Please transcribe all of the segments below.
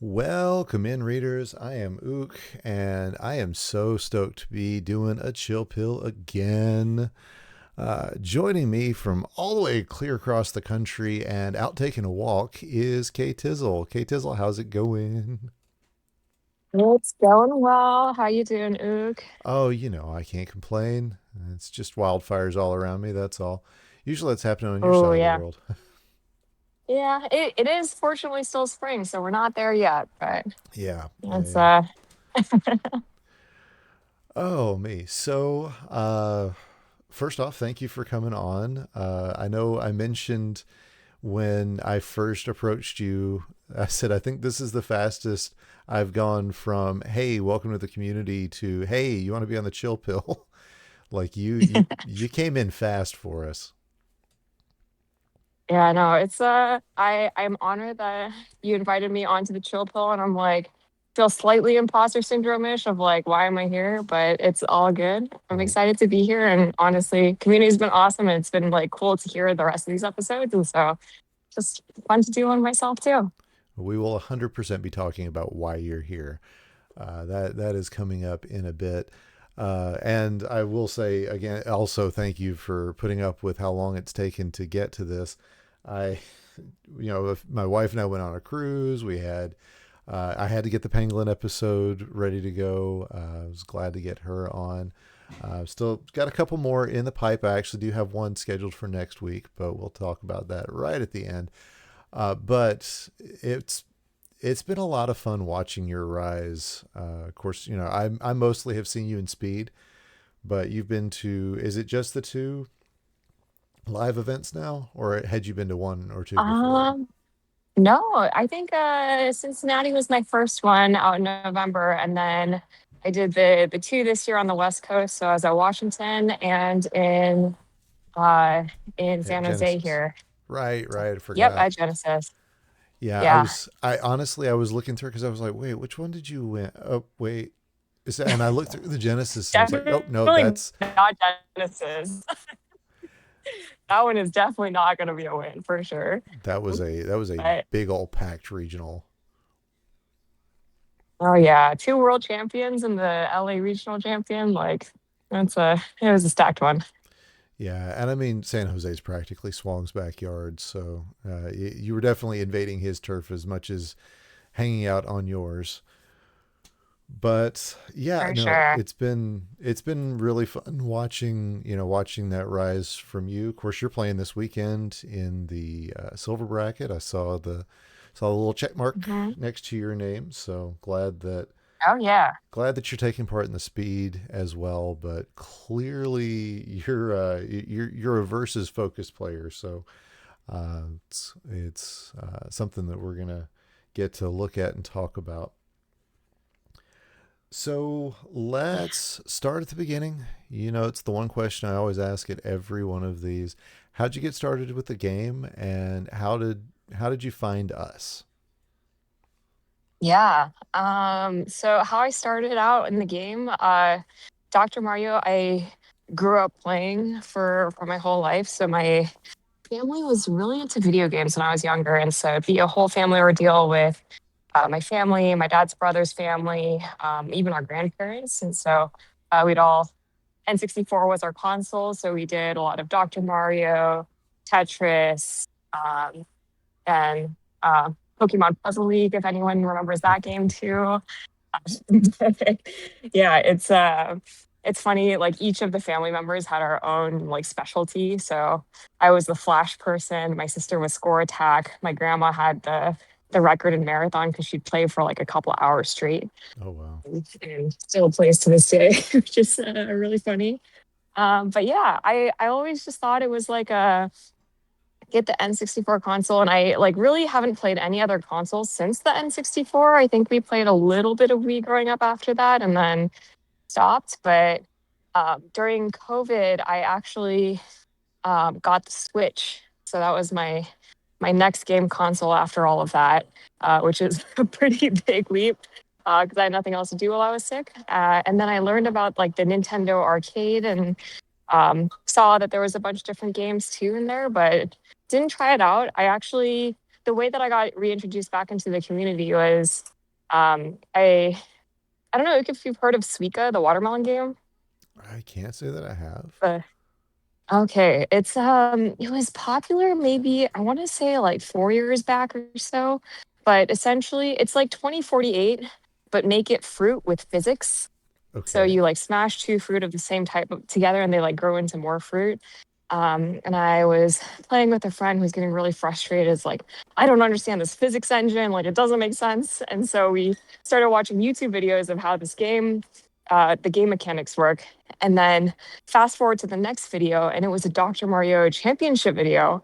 Welcome in, readers. I am Ook, and I am so stoked to be doing a chill pill again. Joining me from all the way clear across the country and out taking a walk is ktizzle. Ktizzle, how's it going? It's going well. How you doing, Ook? Oh, I can't complain. It's just wildfires all around me, that's all. Usually that's happening on your Oh side of the yeah. world. Yeah, it is fortunately still spring, so we're not there yet, but Yeah, yeah, it's yeah. Oh, me. First off, thank you for coming on. I know I mentioned when I first approached you, I said, I think this is the fastest I've gone from, hey, welcome to the community to, hey, you want to be on the chill pill? Like you came in fast for us. yeah, no, it's I'm honored that you invited me onto the chill pill and I'm like feel slightly imposter syndrome-ish of like why am I here? But it's all good. I'm Well, excited to be here and honestly, community's been awesome and it's been like cool to hear the rest of these episodes and so just fun to do one myself too. we will 100% be talking about why you're here. That is coming up in a bit. And I will say again, also thank you for putting up with how long it's taken to get to this. I, my wife and I went on a cruise. I had to get the pangolin episode ready to go. I was glad to get her on. Still got a couple more in the pipe. I actually do have one scheduled for next week, but we'll talk about that right at the end. But it's been a lot of fun watching your rise. Of course, I mostly have seen you in Speed, but you've been to. Is it just the two live events now, or had you been to one or two before? Um, No, I think Cincinnati was my first one out in November, and then I did the two this year on the West Coast. So I was at Washington and uh in At San Jose Genesis. here. Right, So, right. I yep, forgot. at Genesis. Yeah, I Yeah, was. I honestly, I was looking through because I was like, wait, which one did you win? Oh, wait. And I looked through the Genesis and I was like, oh no, definitely that's not Genesis. That one is definitely not going to be a win for sure. that was a But big old packed regional. oh yeah, two world champions and the LA regional champion. Like it was a stacked one. Yeah, and I mean San Jose's practically Swong's backyard, so you were definitely invading his turf as much as hanging out on yours. But yeah, For no, sure. it's been really fun watching that rise from you. Of course, you're playing this weekend in the silver bracket. I saw the little check mark Mhm. next to your name, so Oh yeah. glad that you're taking part in the speed as well. But clearly, you're a versus focused player, so it's something that we're gonna get to look at and talk about. So let's start at the beginning. It's the one question I always ask at every one of these. How'd you get started with the game, and how did you find us? Yeah. So how I started out in the game, Dr. Mario, I grew up playing for my whole life. So my family was really into video games when I was younger. And so it'd be a whole family ordeal with my family, my dad's brother's family, even our grandparents. And so we'd all N64 was our console. So we did a lot of Dr. Mario, Tetris, and Pokemon Puzzle League, if anyone remembers that game too. Yeah, it's funny, like each of the family members had our own like specialty. So I was the flash person, my sister was score attack, my grandma had the record in marathon because she'd play for like a couple hours straight Oh wow. and still plays to this day, which is really funny. But yeah, I always just thought it was like a get the N64 console, and I like really haven't played any other consoles since the N64. I think we played a little bit of Wii growing up after that and then stopped. But during COVID, I actually got the Switch. So that was my next game console after all of that, which is a pretty big leap because I had nothing else to do while I was sick. And then I learned about like the Nintendo arcade and saw that there was a bunch of different games too in there, but didn't try it out. I actually, the way that I got reintroduced back into the community was I don't know if you've heard of Suika, the watermelon game. I can't say that I have. The Okay, it was popular maybe I want to say like 4 years back or so, but essentially it's like 2048, but make it fruit with physics. So Okay. you like smash two fruit of the same together and they like grow into more fruit. And I was playing with a friend who's getting really frustrated. It's like, I don't understand this physics engine. Like, it doesn't make sense. And so we started watching YouTube videos of how the game mechanics work. And then fast forward to the next video, and it was a Dr. Mario championship video.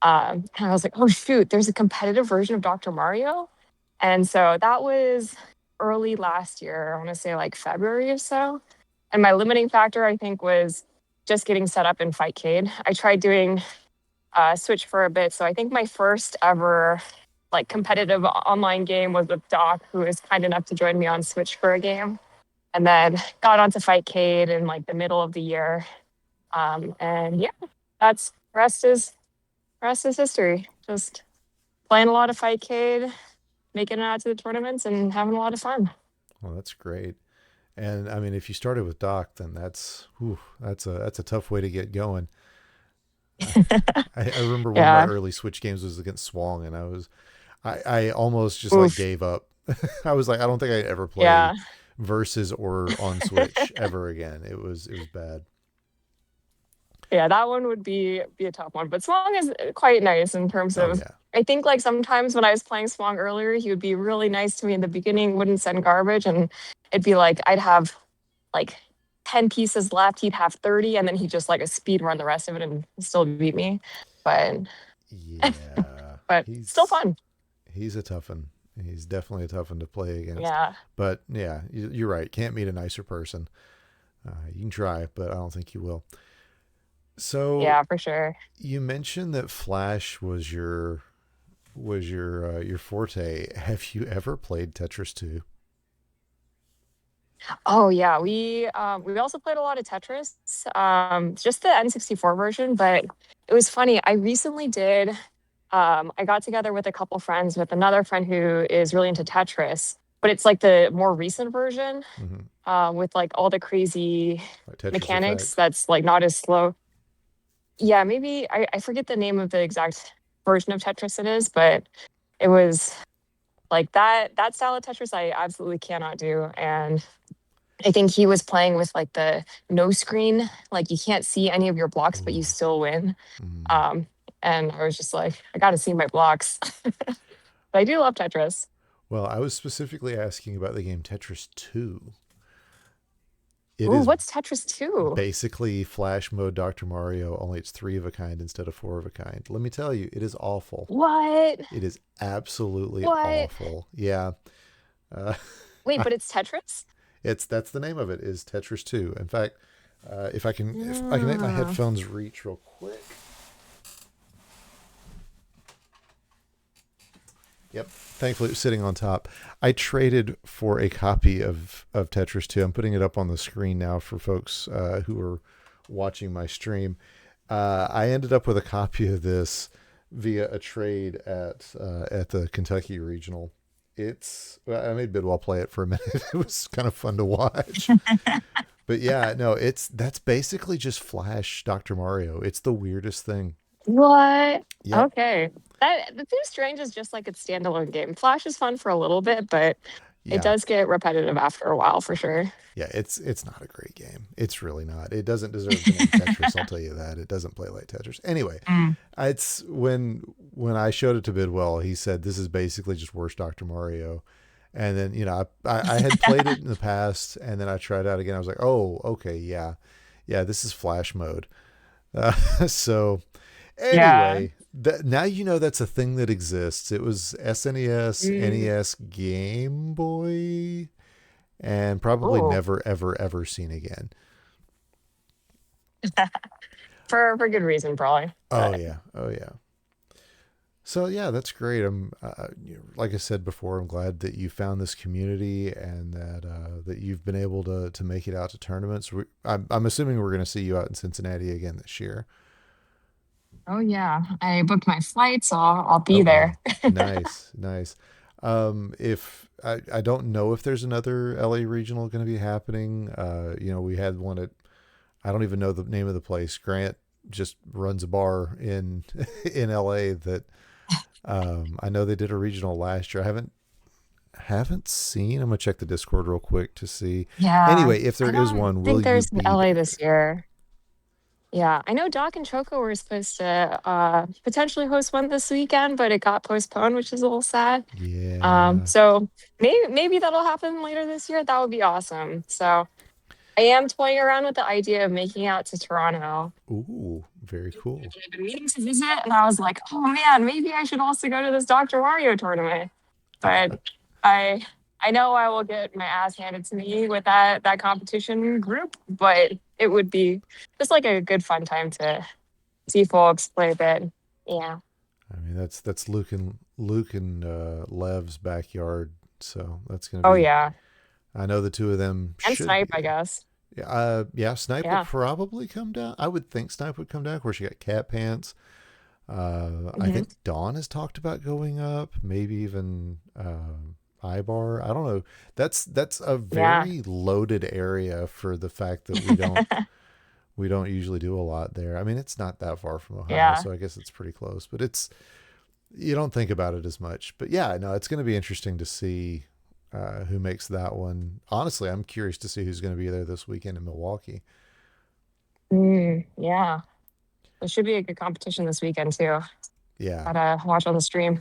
And I was like, oh, shoot, there's a competitive version of Dr. Mario. And so that was early last year. I want to say like February or so. And my limiting factor, I think, was just getting set up in Fightcade. I tried doing Switch for a bit. So I think my first ever like competitive online game was with Doc, who was kind enough to join me on Switch for a game. And then got onto Fightcade in like the middle of the year. And yeah, that's rest is history. Just playing a lot of Fightcade, making it out to the tournaments, and having a lot of fun. Well, that's great. And I mean, if you started with Doc, then that's a tough way to get going. Uh, I remember one of my Yeah. early Switch games was against Swong, and I almost just like Oof. gave up. I was like, I don't think I'd ever play Yeah. versus or on Switch ever again. It was bad. Yeah, that one would be a tough one. But Swang is quite nice in terms Oh of yeah. I think like sometimes when I was playing Swang earlier, he would be really nice to me in the beginning, wouldn't send garbage, and it'd be like I'd have like 10 pieces left, he'd have 30, and then he'd just like a speed run the rest of it and still beat me. But Yeah. but still fun. He's a tough one. He's definitely a tough one to play against. Yeah. But yeah, you're right. Can't meet a nicer person. You can try, but I don't think you will. So Yeah, for sure. you mentioned that Flash your forte. Have you ever played Tetris 2? Oh yeah, we also played a lot of Tetris, just the N64 version. But it was funny. I recently did. I got together with a couple friends with another friend who is really into Tetris, but it's like the more recent version, Mm-hmm. with like all the crazy Like Tetris mechanics. Effect. That's like not as slow. Yeah, maybe I forget the name of the exact version of Tetris it is, but it was like that style of Tetris I absolutely cannot do. And I think he was playing with like the no screen, like you can't see any of your blocks, but you Ooh. still win. Mm. Um, and I was just like, I got to see my blocks. But I do love Tetris. Well, I was specifically asking about the game Tetris 2. It Ooh, is what's Tetris 2? basically Flash mode Dr. Mario, only it's three of a kind instead of four of a kind. Let me tell you, it is awful. What? It is absolutely What? awful. Yeah. Uh, Wait, but it's Tetris? it's that's the name of it is Tetris 2. In fact, if I can make my Ah. headphones reach real quick. Yep. Thankfully, it was sitting on top. I traded for a copy of Tetris 2. I'm putting it up on the screen now for folks who are watching my stream. I ended up with a copy of this via a trade at the Kentucky Regional. Well, I made Bidwell play it for a minute. It was kind of fun to watch. But yeah, no, that's basically just Flash Dr. Mario. It's the weirdest thing. What? Yep. Okay. That the Two Strange is just like its standalone game. Flash is fun for a little bit, but it Yeah. does get repetitive after a while for sure. Yeah, it's not a great game. It's really not. It doesn't deserve the name Tetris. I'll tell you that. It doesn't play like Tetris. Anyway, Mm. it's when I showed it to Bidwell, he said this is basically just worse Dr. Mario. And then I had played it in the past, and then I tried it out again. I was like, oh, okay, yeah, yeah, this is Flash mode. So Yeah. anyway, now you know that's a thing that exists. It was SNES, Mm. NES, Game Boy, and probably Ooh. never, ever, ever seen again. For good reason, probably. Oh But yeah, oh yeah. So yeah, that's great. Like I said before, I'm glad that you found this community and that you've been able to make it out to tournaments. I'm assuming we're going to see you out in Cincinnati again this year. oh yeah, I booked my flight, so I'll Oh be wow, there. nice, nice. If I don't know if there's another LA regional going to be happening. We had one at, I don't even know the name of the place. Grant just runs a bar in in LA that I know they did a regional last year. I haven't seen. I'm gonna check the Discord real quick to see. Yeah, Anyway, if I there is don't one, will think you there's an be LA this there? year. Yeah, I know Doc and Choco were supposed to potentially host one this weekend, but it got postponed, which is a little sad. Yeah. So maybe that'll happen later this year. That would be awesome. So I am toying around with the idea of making out to Toronto. Ooh, very cool. I've been meaning to visit, and I was like, oh man, maybe I should also go to this Dr. Mario tournament. But I I know I will get my ass handed to me with that competition group, but it would be just like a good fun time to see folks play a bit. Yeah. I mean, that's Luke and Lev's backyard, so that's gonna Oh be. yeah. I know the two of them And should Snipe, be I there. guess. Yeah, yeah. Snipe will Yeah. probably come down. I would think Snipe would come down. Of course, you got Cat Pants. I Hmm. think Dawn has talked about going up. Maybe even Ibar. I don't know. That's a Yeah. very loaded area for the fact that we don't usually do a lot there. I mean, it's not that far from Ohio, Yeah. so I guess it's pretty close. But it's you don't think about it as much. But yeah, no, it's going to be interesting to see who makes that one. Honestly, I'm curious to see who's going to be there this weekend in Milwaukee. Yeah. It should be a good competition this weekend too. Yeah, Gotta watch on the stream.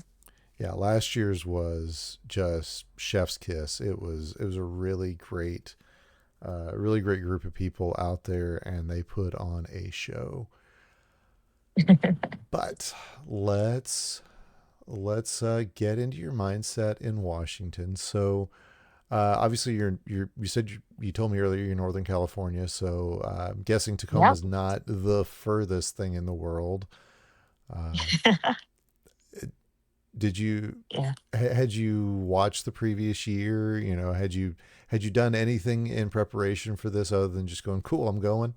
yeah. Last year's was just chef's kiss. It was a really great group of people out there, and they put on a show. But let's get into your mindset in Washington. So obviously, you said you told me earlier you're in Northern California, so I'm guessing Tacoma Yep. is not the furthest thing in the world. Uh, did you Yeah. had you watched the previous year? Had you done anything in preparation for this other than just going, cool, I'm going?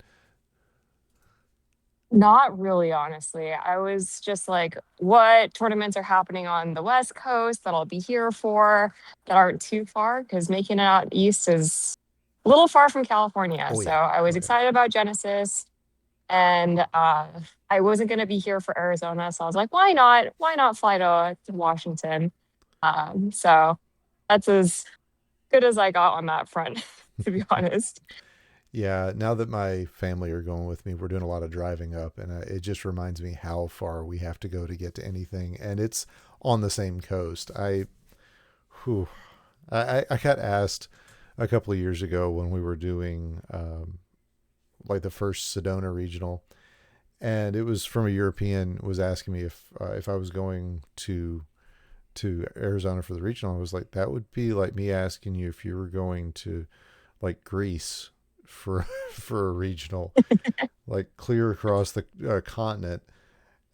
Not really, honestly. I was just like, what tournaments are happening on the West Coast that I'll be here for that aren't too far? Because making it out east is a little far from California. Oh So yeah, I was oh yeah. excited about Genesis, and I wasn't going to be here for Arizona. So I was like, why not? Why not fly to Washington? So that's as good as I got on that front, to be honest. Yeah, now that my family are going with me, we're doing a lot of driving up, and it just reminds me how far we have to go to get to anything, and it's on the same coast. Whew, I got asked a couple of years ago when we were doing like the first Sedona regional, and it was from a European was asking me if I was going to Arizona for the regional. I was like, that would be like me asking you if you were going to like Greece for for a regional, like clear across the continent,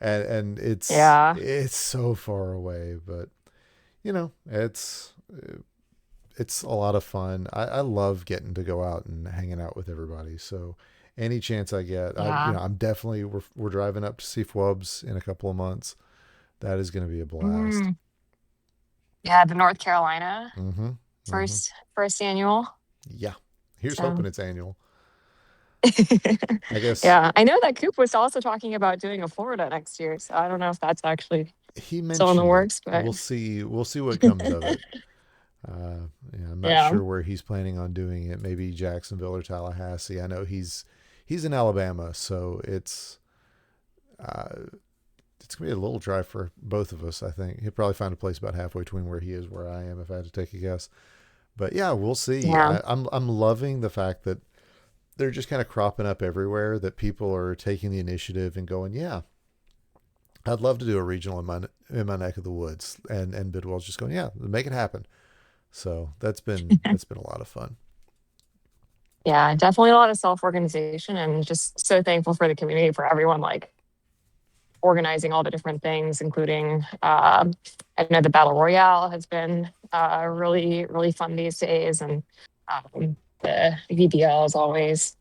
and Yeah. it's so far away, but it's a lot of fun. I love getting to go out and hanging out with everybody. So any chance I get, Yeah. I'm definitely we're driving up to see Fwubs in a couple of months. That is going to be a blast. Mm. Yeah. The North Carolina Mm-hmm. Mm-hmm. first annual. Yeah. Here's hoping So it's annual. I guess yeah, I know that Coop was also talking about doing a Florida next year. So I don't know if that's actually he still in the mentioned it. works, but We'll see what comes of it. I'm not yeah. sure where he's planning on doing it. Maybe Jacksonville or Tallahassee. I know he's in Alabama, so uh, it's gonna be a little drive for both of us. I think he'll probably find a place about halfway between where he is where I am, if I had to take a guess. But yeah, we'll see. Yeah. I'm loving the fact that they're just kind of cropping up everywhere. That people are taking the initiative and going, yeah, I'd love to do a regional in my neck of the woods, and Bidwell's just going, yeah, make it happen. So that's been a lot of fun. Yeah, definitely a lot of self-organization and just so thankful for the community, for everyone like organizing all the different things, including I know the battle royale has been really really fun these days, and the VBL as always.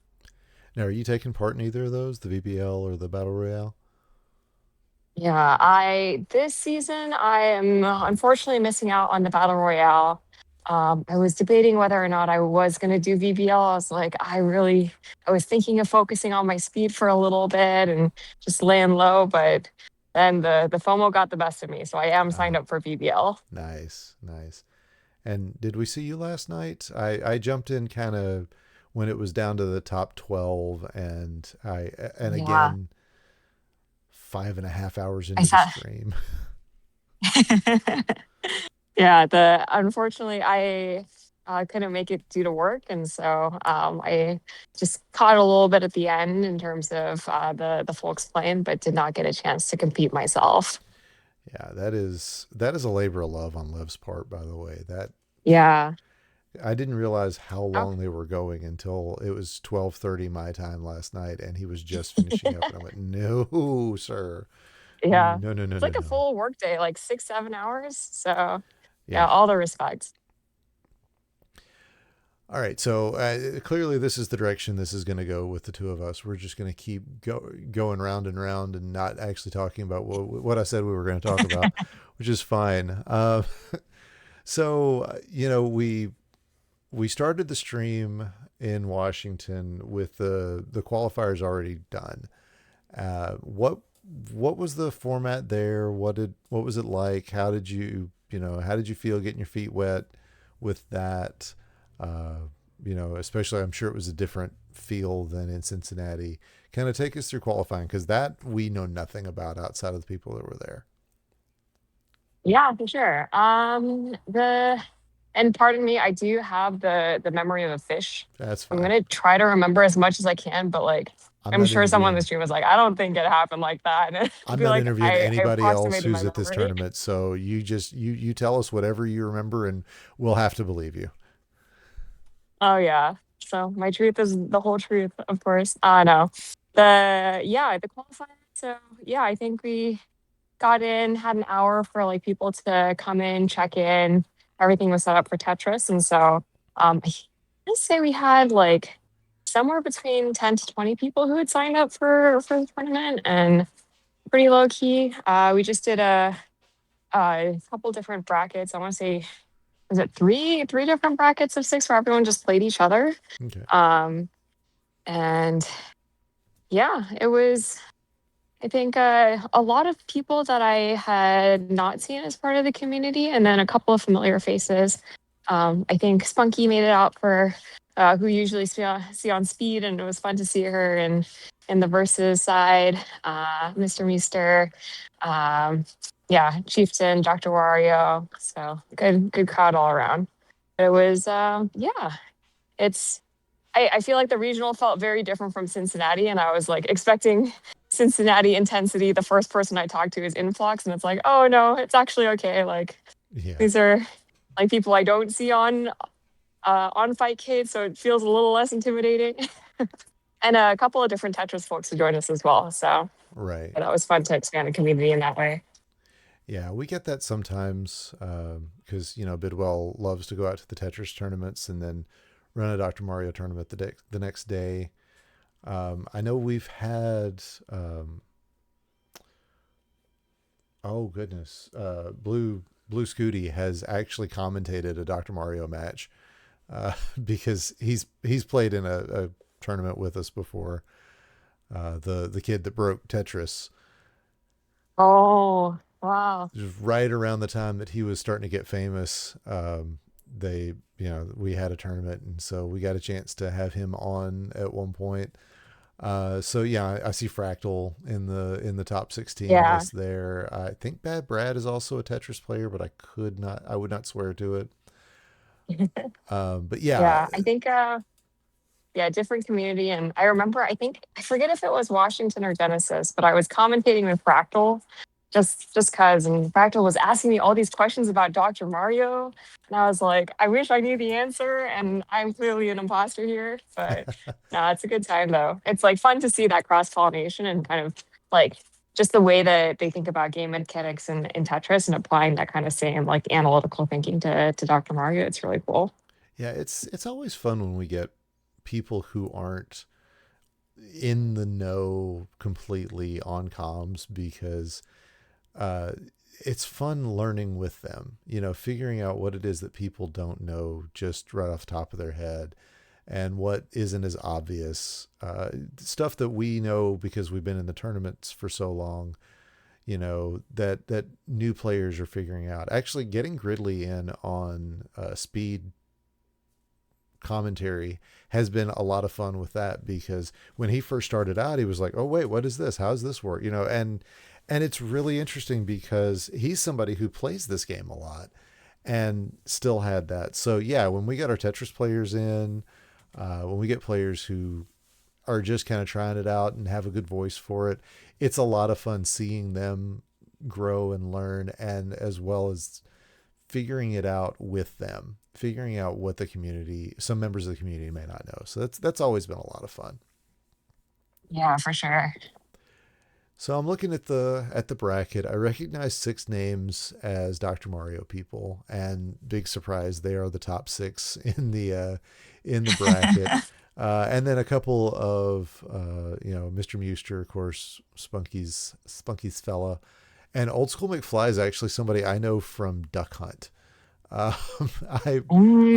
Now, are you taking part in either of those, the VBL or the Battle Royale? Yeah, I this season I am unfortunately missing out on the battle royale. I was debating whether or not I was going to do VBL. I was like, I was thinking of focusing on my speed for a little bit and just laying low, but then the FOMO got the best of me. So I am signed Oh, up for VBL. nice, nice. And did we see you last night? I jumped in kind of when it was down to the top 12, and Yeah. again 5.5 hours I into the saw. stream. Yeah, the unfortunately I couldn't make it due to work, and so I just caught a little bit at the end in terms of the folks playing, but did not get a chance to compete myself. Yeah, that is a labor of love on Liv's part, by the way. That Yeah. I didn't realize how Oh, long they were going until it was 12:30 my time last night, and he was just finishing up, and I went, "No, sir, yeah. no, no, no, It's no, like a no." full work day, like 6, 7 hours. So yeah, Yeah. all the respect. All right. So clearly, this is the direction this is going to go with the two of us. We're just going to keep going round and round and not actually talking about what I said we were going to talk about, which is fine. So we started the stream in Washington with the qualifiers already done. What was the format there? What was it like? How did you feel getting your feet wet with that? Uh, Especially I'm sure it was a different feel than in Cincinnati. Kind of take us through qualifying because that we know nothing about outside of the people that were there. Yeah, for sure. The and pardon me, I do have the memory of a fish. That's I'm fine. gonna try to remember as much as I can, but like I'm I'm not sure someone in the interviewing. stream was like, I don't think it happened like that. And it'd I'm be not like, interviewing I anybody else approximated my who's at this memory. tournament. So you tell us whatever you remember, and we'll have to believe you. Oh yeah. So my truth is the whole truth, of course. No. The qualifier. So yeah, I think we got in, had an hour for like people to come in, check in. Everything was set up for Tetris. And so I say we had like somewhere between 10 to 20 people who had signed up for the tournament, and pretty low key. We just did a couple different brackets. I want to say, was it three different brackets of six where everyone just played each other? Okay. Um, and yeah, it was, I think, a lot of people that I had not seen as part of the community, and then a couple of familiar faces. I think Spunky made it out for who usually see on speed, and it was fun to see her in the versus side. Mr. Meester, um, yeah, Chieftain, Dr. Wario. So good crowd all around. It was, yeah, it's I feel like the regional felt very different from Cincinnati, and I was like expecting Cincinnati intensity. The first person I talked to is Influx, and it's like, oh no, it's actually okay. Like Yeah. these are like people I don't see on Fight Kid, so it feels a little less intimidating. And a couple of different Tetris folks to join us as well. So Right. yeah, that was fun to expand the community in that way. Yeah, we get that sometimes because Bidwell loves to go out to the Tetris tournaments and then run a Dr. Mario tournament the next day. I know we've had oh goodness, Blue Scooty has actually commentated a Dr. Mario match because he's played in a tournament with us before. The kid that broke Tetris, Oh, wow. just right around the time that he was starting to get famous, they we had a tournament, and so we got a chance to have him on at one point. So yeah, I see Fractal in the top 16 Yeah. list there. I think Bad Brad is also a Tetris player, but I would not swear to it. But yeah, Yeah. I think yeah, different community. And I remember, I think, I forget if it was Washington or Genesis, but I was commentating with Fractal just cause, and Fractal was asking me all these questions about Dr. Mario. And I was like, I wish I knew the answer, and I'm clearly an imposter here. But no, it's a good time though. It's like fun to see that cross pollination and kind of like just the way that they think about game mechanics in Tetris and applying that kind of same like analytical thinking to Dr. Mario. It's really cool. yeah, it's always fun when we get people who aren't in the know completely on comms because uh, it's fun learning with them, figuring out what it is that people don't know just right off the top of their head and what isn't as obvious. Stuff that we know because we've been in the tournaments for so long, that new players are figuring out. Actually, getting Gridley in on speed commentary has been a lot of fun with that, because when he first started out, he was like, "Oh wait, what is this? How's this work?" And it's really interesting because he's somebody who plays this game a lot and still had that. So yeah, when we got our Tetris players in, when we get players who are just kind of trying it out and have a good voice for it, it's a lot of fun seeing them grow and learn, and as well as figuring it out with them, figuring out what some members of the community may not know. So that's always been a lot of fun. Yeah, for sure. So I'm looking at the bracket. I recognize 6 names as Dr. Mario people, and big surprise, they are the top 6 in the bracket. And then a couple of Mr. Muster, of course, Spunky's fella, and Old School McFly is actually somebody I know from Duck Hunt. Um, I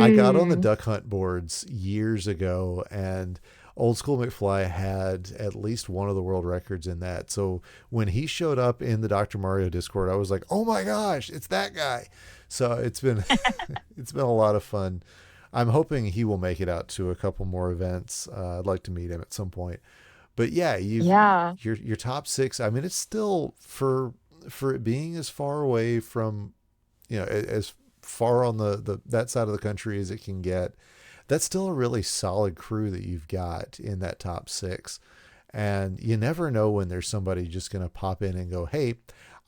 I got on the Mm. Duck Hunt boards years ago, and Old School McFly had at least one of the world records in that. So when he showed up in the Dr. Mario Discord, I was like, "Oh my gosh, it's that guy!" So it's been it's been a lot of fun. I'm hoping he will make it out to a couple more events. I'd like to meet him at some point. But yeah, Yeah. your top 6. I mean, it's still for it being as far away from, as far on the that side of the country as it can get. That's still a really solid crew that you've got in that top 6. And you never know when there's somebody just going to pop in and go, "Hey,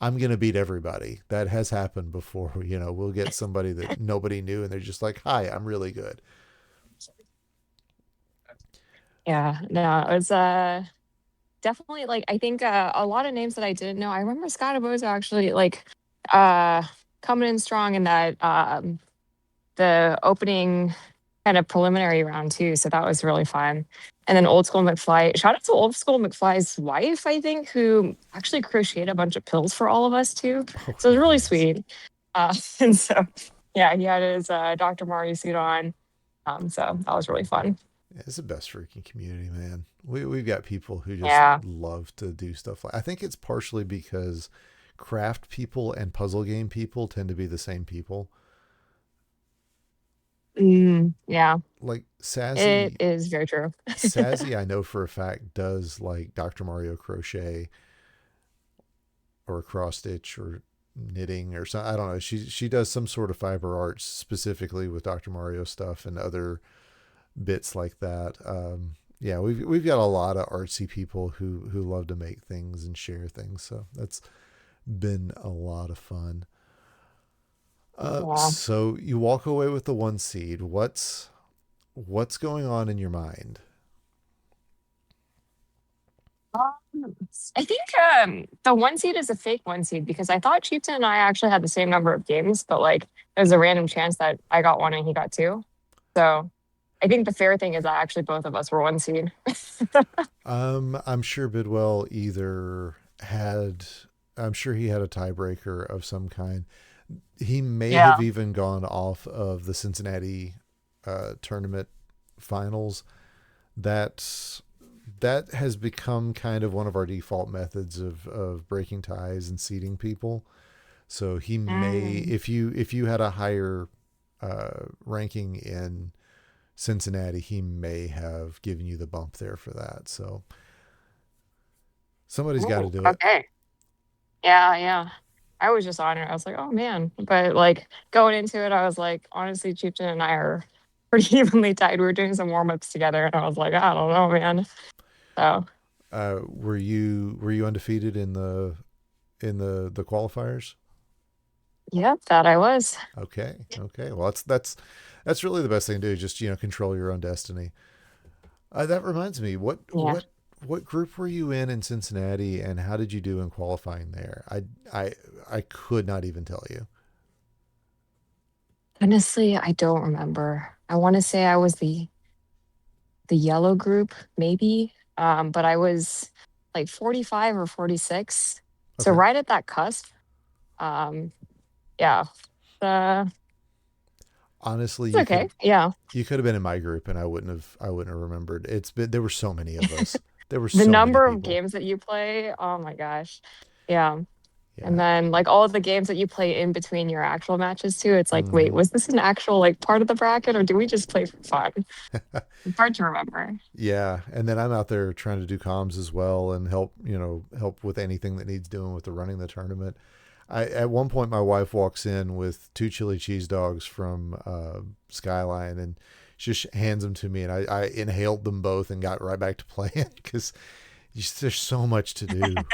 I'm going to beat everybody." That has happened before. We'll get somebody that nobody knew and they're just like, "Hi, I'm really good." Yeah. No, it was definitely like I think a lot of names that I didn't know. I remember Scott Abozo actually like uh coming in strong in that the opening kind of preliminary round too. So that was really fun. And then Old School McFly, shout out to Old School McFly's wife, I think, who actually crocheted a bunch of pills for all of us too. Oh, So it was really nice. sweet. And so, yeah, he had his Dr. Mario suit on. So that was really fun. It's the best freaking community, man. We've got people who just Yeah. love to do stuff I think it's partially because craft people and puzzle game people tend to be the same people. Yeah, Like it Sazzy, is very true. Sazzy, I know for a fact does like Dr. Mario crochet or cross stitch or knitting or something. I don't know. She does some sort of fiber arts specifically with Dr. Mario stuff and other bits like that. Yeah, we've got a lot of artsy people who love to make things and share things. So that's been a lot of fun. Yeah. So you walk away with the 1 seed. What's going on in your mind? I think the one seed is a fake one seed because I thought Chieftain and I actually had the same number of games, but like there's a random chance that I got one and he got two. So I think the fair thing is that actually both of us were one seed. I'm sure Bidwell either had. I'm sure he had a tiebreaker of some kind. He may Yeah. have even gone off of the Cincinnati tournament finals. That that has become kind of one of our default methods of breaking ties and seating people. So he may, Mm. if you had a higher ranking in Cincinnati, he may have given you the bump there for that. So somebody's got to Ooh, do it. okay. Yeah, yeah. I was just honored. I was like, oh man. But like going into it, I was like, honestly, Chieftain and I are pretty evenly tied. We were doing some warm ups together, and I was like, I don't know, man. So, Were you undefeated in the qualifiers? yep, that I was. Okay, okay. Well, that's really the best thing to do. Just control your own destiny. That reminds me, Yeah. what group were you in Cincinnati, and how did you do in qualifying there? I I could not even tell you. Honestly, I don't remember. I want to say I was the yellow group, maybe. But I was like 45 or 46. So Okay, right at that cusp. Um, yeah, uh, Honestly, it's okay. Yeah, you could have been in my group and I wouldn't have remembered. It's been there were so many of us. There were the so many number of people. games that you play, oh my gosh. Yeah. And Yeah. then like all of the games that you play in between your actual matches too, it's like, wait, Hmm. was this an actual like part of the bracket or do we just play for fun? It's hard to remember. Yeah, and then I'm out there trying to do comms as well and help, help with anything that needs doing with the running the tournament. I at one point my wife walks in with two chili cheese dogs from Skyline and she just hands them to me and I inhaled them both and got right back to playing because there's so much to do,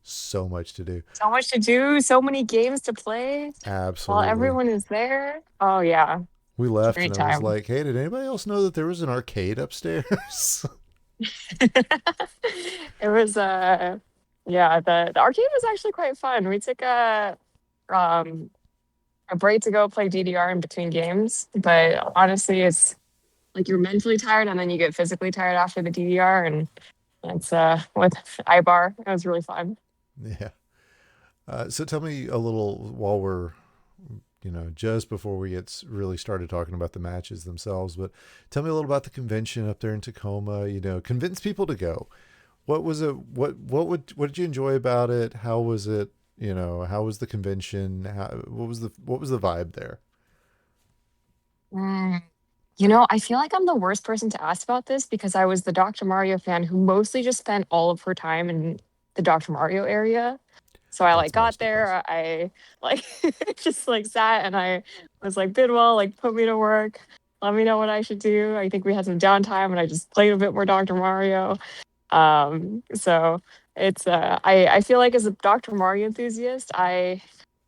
so much to do. So much to do, so many games to play while Absolutely. everyone is there. Oh yeah, We it's a left great and I was time. like, "Hey, did anybody else know that there was an arcade upstairs?" It was yeah, the arcade was actually quite fun. We took um a break to go play DDR in between games, but honestly it's like you're mentally tired and then you get physically tired after the DDR and it's with iBar. It was really fun. Yeah. So tell me a little while we're just before we get really started talking about the matches themselves. But tell me a little about the convention up there in Tacoma. Convince people to go. What was it? What did you enjoy about it? How was it? How was the convention? What was the vibe there? Mm. I feel like I'm the worst person to ask about this because I was the Dr. Mario fan who mostly just spent all of her time in the Dr. Mario area. So I like That's got most of us. there, I like just like sat and I was like, Bidwell, like put me to work. Let me know what I should do. I think we had some downtime and I just played a bit more Dr. Mario. So it's I feel like as a Dr. Mario enthusiast, I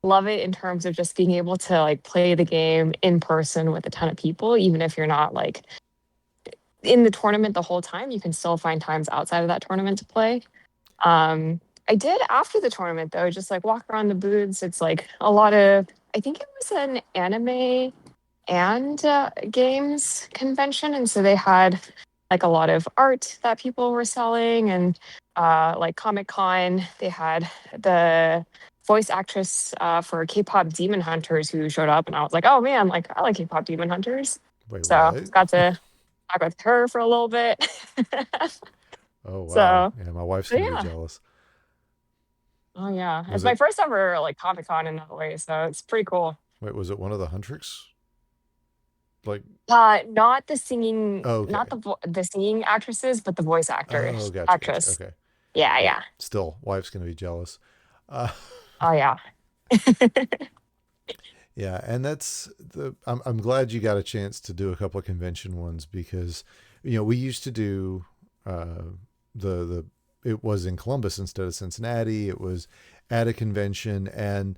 love it in terms of just being able to like play the game in person with a ton of people, even if you're not like in the tournament the whole time, you can still find times outside of that tournament to play. I did after the tournament though, just like walk around the booths. It's like a lot of I think it was an anime and games convention, and so they had like a lot of art that people were selling, and like Comic Con, they had the voice actress for K-pop Demon Hunters who showed up, and I was like, oh man, like I like K-pop Demon Hunters, Wait, so what? got to talk with her for a little bit. Oh wow. So, Yeah, my wife's so gonna be yeah. jealous. Oh yeah, Was it's my it? first ever like Comic Con in that way, so it's pretty cool. Wait, was it one of the Huntrix? Like, Not the singing, oh, not okay. the singing actresses, but the voice Oh, actors, gotcha. actress. Okay. Yeah, Yeah. yeah. Still, wife's gonna be jealous. Uh, Oh yeah. Yeah, and I'm glad you got a chance to do a couple of convention ones because we used to do the it was in Columbus instead of Cincinnati. It was at a convention and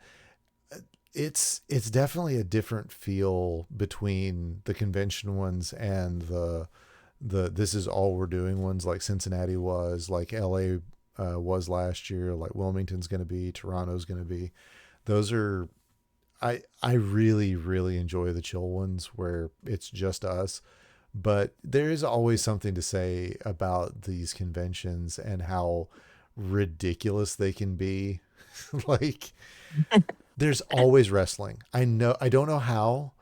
it's definitely a different feel between the convention ones and the this is all we're doing ones like Cincinnati was, like LA was last year, like Wilmington's going to be, Toronto's going to be. Those are I really really enjoy the chill ones where it's just us, but there is always something to say about these conventions and how ridiculous they can be. Like there's always wrestling. I don't know how,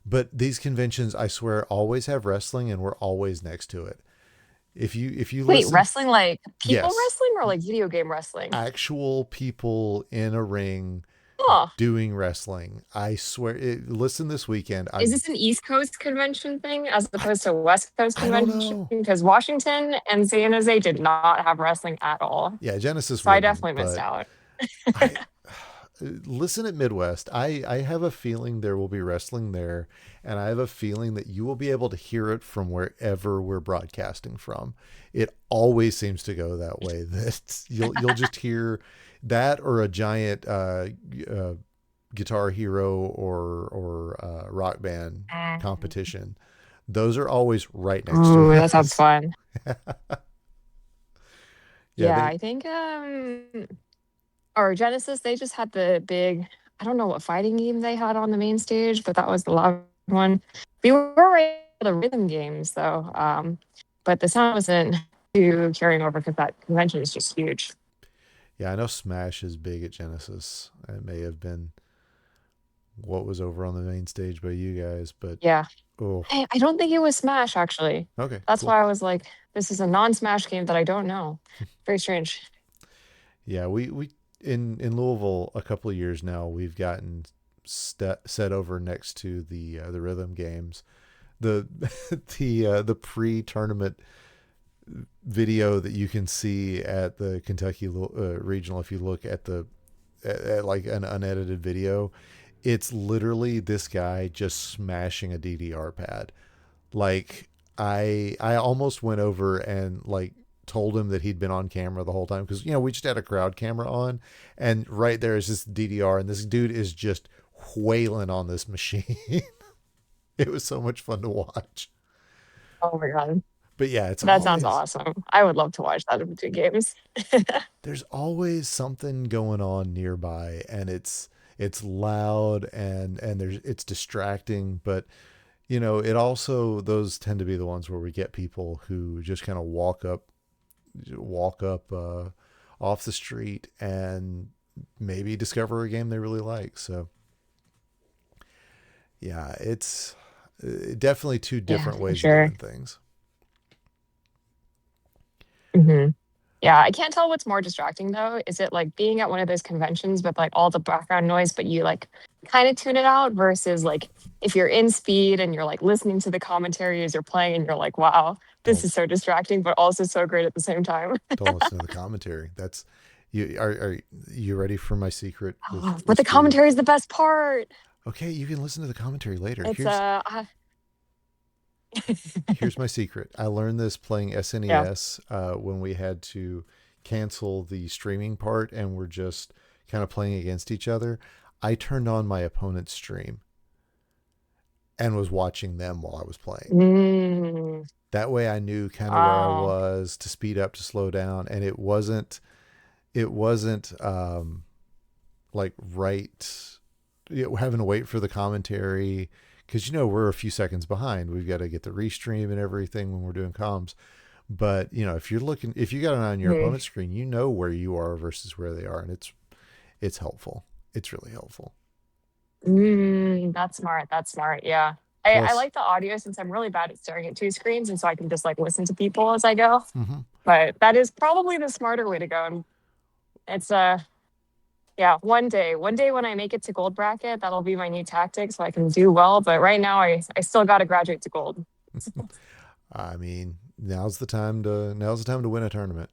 but these conventions I swear always have wrestling and we're always next to it. If you Wait, listen, wrestling like people yes, wrestling or like video game wrestling? actual people in a ring Huh. doing wrestling. I swear. Listen, this weekend, Is this an East Coast convention thing as I opposed to a West Coast I don't convention? know. Because Washington and San Jose did not have wrestling at all. Yeah, Genesis So I wouldn't, definitely missed but out. I listen at Midwest. I have a feeling there will be wrestling there, and I have a feeling that you will be able to hear it from wherever we're broadcasting from. It always seems to go that way. That you'll just hear that or a giant Guitar Hero or Rock Band Mm. competition. Those are always right next to Ooh, that sounds us. fun. Yeah, Yeah, they I think or Genesis, they just had the big, I don't know what fighting game they had on the main stage, but that was the loud one. We were right for the rhythm games though. But the sound wasn't too carrying over because that convention is just huge. Yeah, I know Smash is big at Genesis. It may have been what was over on the main stage by you guys, but Yeah. oh, I don't think it was Smash actually. okay, That's cool. why I was like, this is a non-Smash game that I don't know. Very strange. Yeah, we in Louisville a couple of years now we've gotten set over next to the rhythm games. The the pre-tournament video that you can see at the Kentucky regional, if you look at the at like an unedited video, it's literally this guy just smashing a DDR pad. Like I almost went over and like told him that he'd been on camera the whole time because we just had a crowd camera on, and right there is this DDR, and this dude is just wailing on this machine. It was so much fun to watch. Oh my God. But yeah, it's That sounds always awesome. I would love to watch that in between games. there's always something going on nearby, and it's loud, and there's it's distracting, but it also, those tend to be the ones where we get people who just kind of walk up off the street and maybe discover a game they really like. So yeah, it's definitely two Yeah, different for ways of sure. doing things. hmm Yeah, I can't tell what's more distracting though. Is it like being at one of those conventions with like all the background noise, but you like kind of tune it out versus like if you're in speed and you're like listening to the commentary as you're playing and you're like, wow, this Don't is so distracting, but also so great at the same time. don't listen to the commentary. That's you. Are you ready for my secret with Oh, but the speed? commentary is the best part. Okay, you can listen to the commentary later. It's Here's my secret. I learned this playing yeah. SNES when we had to cancel the streaming part and we're just kind of playing against each other. I turned on my opponent's stream and was watching them while I was playing. Mm, That way I knew kind of where I wow. was to speed up, to slow down, and it wasn't like right having to wait for the commentary because we're a few seconds behind. We've got to get the restream and everything when we're doing comms. But if you got an eye on your Mhm. opponent's screen, you know where you are versus where they are, and it's helpful. It's really helpful. That's smart. That's smart. Yeah. I Plus, like the audio since I'm really bad at staring at two screens. And so I can just like listen to people as I go. mm-hmm. But that is probably the smarter way to go. And it's yeah, one day when I make it to gold bracket, that'll be my new tactic so I can do well. But right now I still gotta graduate to gold. I mean, now's the time to win a tournament.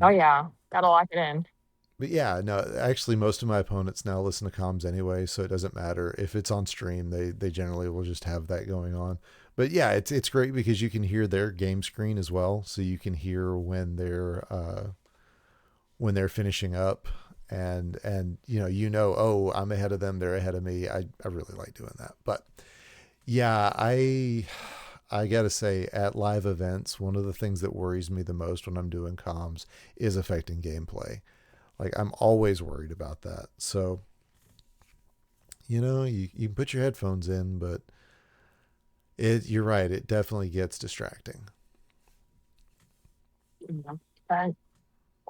Oh Um, yeah. Gotta lock it in. but yeah, no, actually, most of my opponents now listen to comms anyway, so it doesn't matter if it's on stream. They generally will just have that going on. But yeah, it's great because you can hear their game screen as well, so you can hear when they're finishing up, and oh, I'm ahead of them, they're ahead of me. I really like doing that. But yeah, I gotta say, at live events, one of the things that worries me the most when I'm doing comms is affecting gameplay. Like I'm always worried about that. So you can put your headphones in, but you're right, it definitely gets distracting. Yeah. But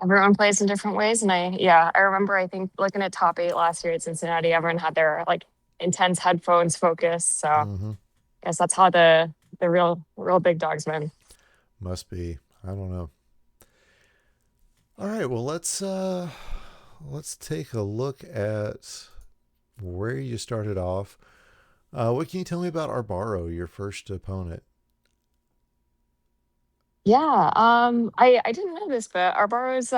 everyone plays in different ways. And I remember I think looking at top eight last year at Cincinnati, everyone had their like intense headphones focus. So I Mm-hmm. guess that's how the real big dogs win. Must be. I don't know. All right, well let's take a look at where you started off. What can you tell me about Arbaro, your first opponent? Yeah, I didn't know this, but Arbaro is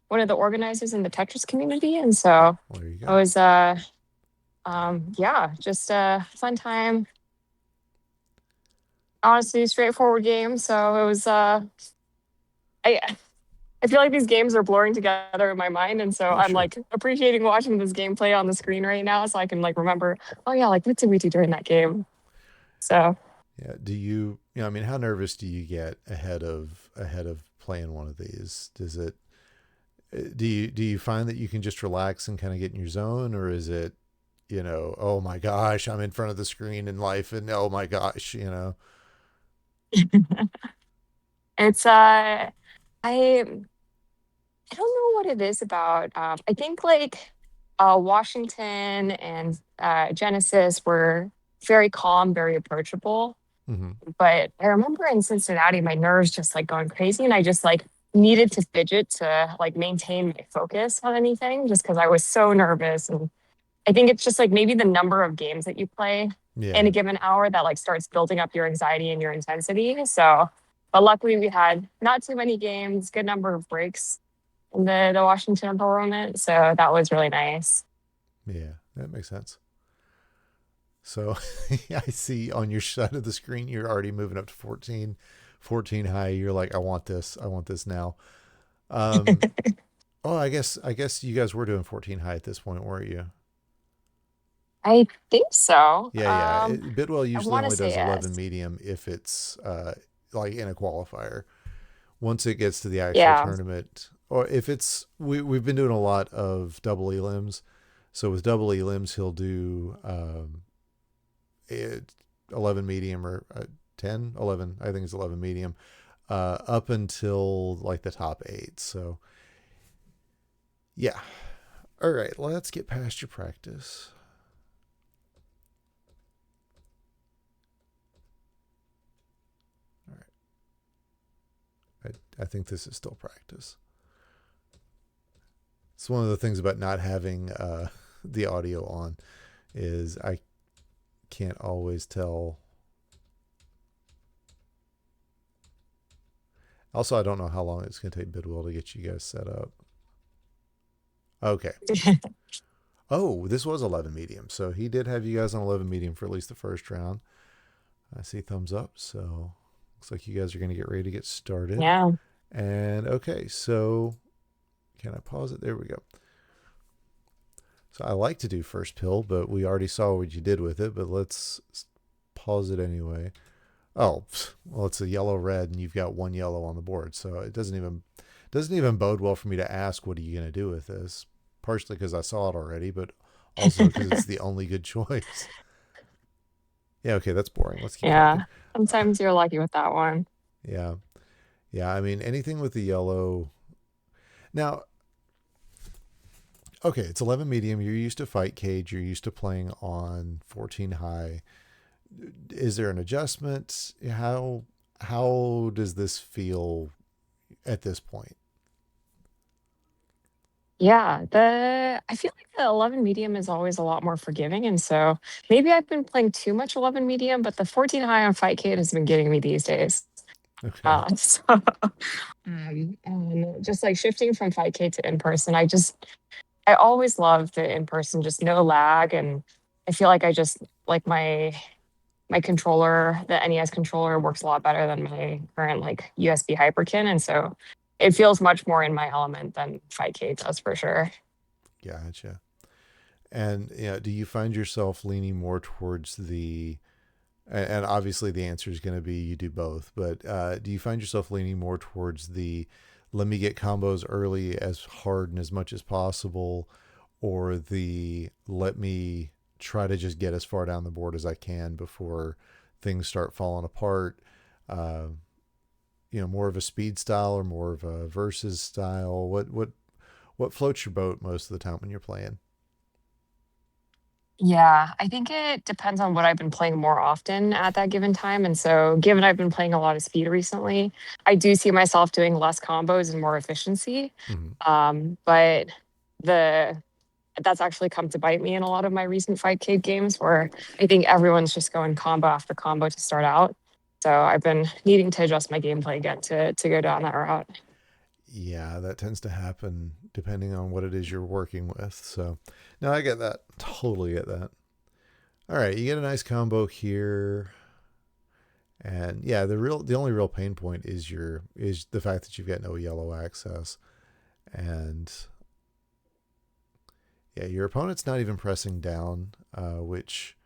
one of the organizers in the Tetris community, and so Well, there you it go. was yeah, just a fun time. Honestly, straightforward game. So it was I I feel like these games are blurring together in my mind, and so Oh, I'm sure. like appreciating watching this gameplay on the screen right now, so I can like remember. Oh yeah, like what did we do during that game? So Yeah. I mean, how nervous do you get ahead of playing one of these? Do you find that you can just relax and kind of get in your zone, or is it, oh my gosh, I'm in front of the screen in life, and oh my gosh. it's I don't know what it is about. I think like Washington and Genesis were very calm, very approachable. Hmm. But I remember in Cincinnati, my nerves just like going crazy, and I just like needed to fidget to like maintain my focus on anything, just because I was so nervous. And I think it's just like maybe the number of games that you play in a Yeah. given hour that like starts building up your anxiety and your intensity. So, but luckily we had not too many games, good number of breaks in the Washington environment. So that was really nice. Yeah. That makes sense. So I see on your side of the screen, you're already moving up to 14, 14 high. You're like, I want this. I want this now. Um, oh, I guess you guys were doing 14 high at this point, weren't you? I think so. Yeah. Bidwell I usually want to only say does 11 yes. medium if it's like in a qualifier. Once it gets to the actual Yeah. tournament, or if it's we've been doing a lot of double elims. So with double elims, he'll do it, 11 medium or 10, 11. I think it's 11 medium up until like the top eight. So yeah. All right, let's get past your practice. All right. I think this is still practice. It's one of the things about not having the audio on is I can't always tell. Also, I don't know how long it's going to take Bidwell to get you guys set up. Okay. Oh, this was 11 medium. So he did have you guys on 11 medium for at least the first round. I see thumbs up. So looks like you guys are going to get ready to get started. Yeah. And okay, so can I pause it? There we go. So I like to do first pill, but we already saw what you did with it. But let's pause it anyway. Oh, well, it's a yellow red, and you've got one yellow on the board, so it doesn't even bode well for me to ask what are you going to do with this. Partially because I saw it already, but also because it's the only good choice. Yeah, okay, that's boring. Let's keep Yeah. talking. Sometimes you're lucky with that one. Yeah, yeah. I mean, anything with the yellow. Now, okay, it's 11 medium. You're used to fight cage. You're used to playing on 14 high. Is there an adjustment? How does this feel at this point? Yeah, the I feel like the 11 medium is always a lot more forgiving, and so maybe I've been playing too much 11 medium, but the 14 high on Fight Kid has been getting me these days. Okay. So and just like shifting from Fight K to in person, I always love the in person, just no lag, and I feel like I just like my controller, the NES controller works a lot better than my current like USB Hyperkin, and so it feels much more in my element than Fight K does for sure. Gotcha. And do you find yourself leaning more towards and obviously the answer is going to be you do both, but do you find yourself leaning more towards the let me get combos early as hard and as much as possible, or the let me try to just get as far down the board as I can before things start falling apart? Uh, more of a speed style or more of a versus style? What floats your boat most of the time when you're playing? Yeah, I think it depends on what I've been playing more often at that given time. And so, given I've been playing a lot of speed recently, I do see myself doing less combos and more efficiency. Mm-hmm. But the that's actually come to bite me in a lot of my recent fight cave games where I think everyone's just going combo after combo to start out. So I've been needing to adjust my gameplay again to go down that route. Yeah, that tends to happen depending on what it is you're working with. So, no, I get that. Totally get that. All right, you get a nice combo here. And yeah, the only real pain point is the fact that you've got no yellow access. And yeah, your opponent's not even pressing down, which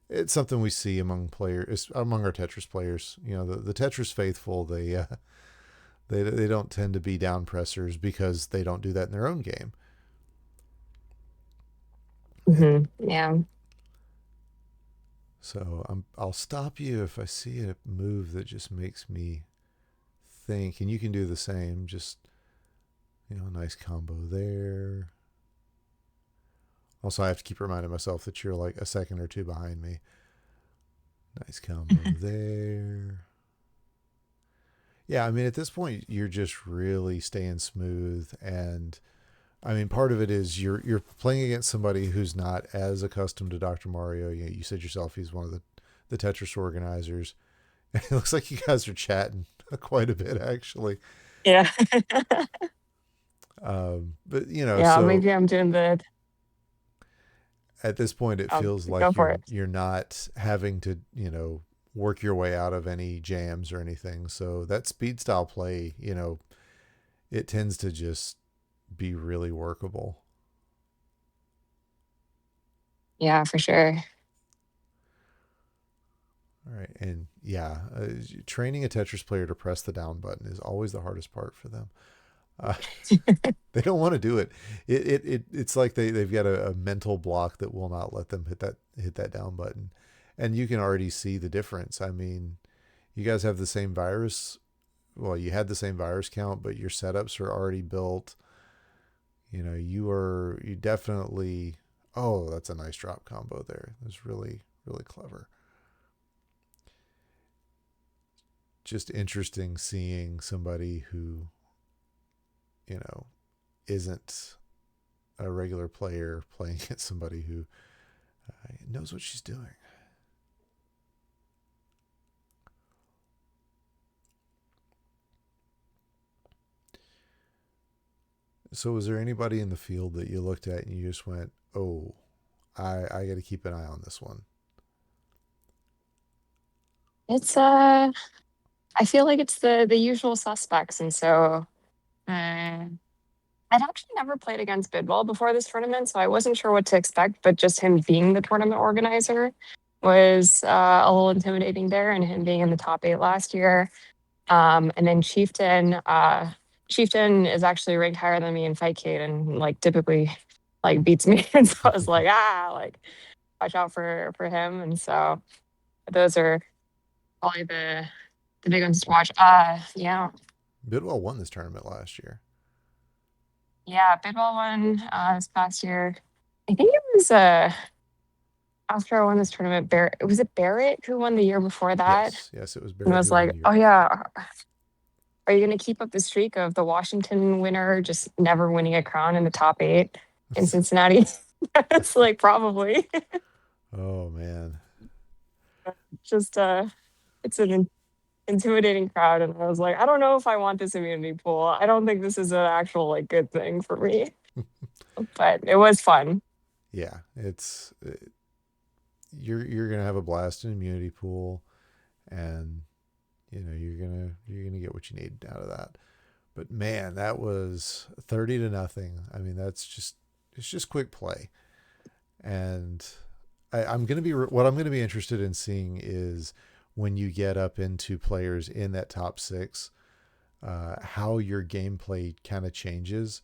it's something we see among our Tetris players. The Tetris faithful, they don't tend to be down pressers because they don't do that in their own game. And Yeah. so I'll stop you if I see a move that just makes me think, and you can do the same, just, nice combo there. Also, I have to keep reminding myself that you're like a second or two behind me. Nice combo there. Yeah, I mean, at this point, you're just really staying smooth, and I mean, part of it is you're playing against somebody who's not as accustomed to Dr. Mario. You said yourself he's one of the Tetris organizers. It looks like you guys are chatting quite a bit, actually. Yeah. But Yeah, so maybe I'm doing the at this point, it feels go like for you're it. you're not having to work your way out of any jams or anything. So that speed style play, it tends to just be really workable. Yeah, for sure. All right, and yeah, training a Tetris player to press the down button is always the hardest part for them. Uh, they don't want to do it. It's like they've got a mental block that will not let them hit that down button, and you can already see the difference. I mean, you guys have the same virus. Well, you had the same virus count, but your setups are already built. You definitely. Oh, that's a nice drop combo there. It's really really clever. Just interesting seeing somebody who you know isn't a regular player playing against somebody who knows what she's doing. So, was there anybody in the field that you looked at and you just went, "Oh, I got to keep an eye on this one"? It's I feel like it's the usual suspects, and so I'd actually never played against Bidwell before this tournament, so I wasn't sure what to expect. But just him being the tournament organizer was a little intimidating there, and him being in the top 8 last year. And then Chieftain is actually ranked higher than me in Fightcade, and like typically like beats me. And so I was like, like watch out for him. And so those are probably the big ones to watch. Yeah, Bidwell won this tournament last year. yeah. Bidwell won this past year. I think it was after I won this tournament. Barrett was it Barrett who won the year before that, Yes, yes, it was and Barrett was who won like, the year oh before. yeah. Are you going to keep up the streak of the Washington winner just never winning a crown in the top 8 in Cincinnati? It's like probably Oh man. just it's an intimidating crowd, and I was like, I don't know if I want this immunity pool. I don't think this is an actual like good thing for me, but it was fun. Yeah, you're gonna have a blast in immunity pool, and you're gonna get what you need out of that. But man, that was 30-0. I mean, it's just quick play, and I'm gonna be what I'm gonna be interested in seeing is when you get up into players in that top six, how your gameplay kind of changes.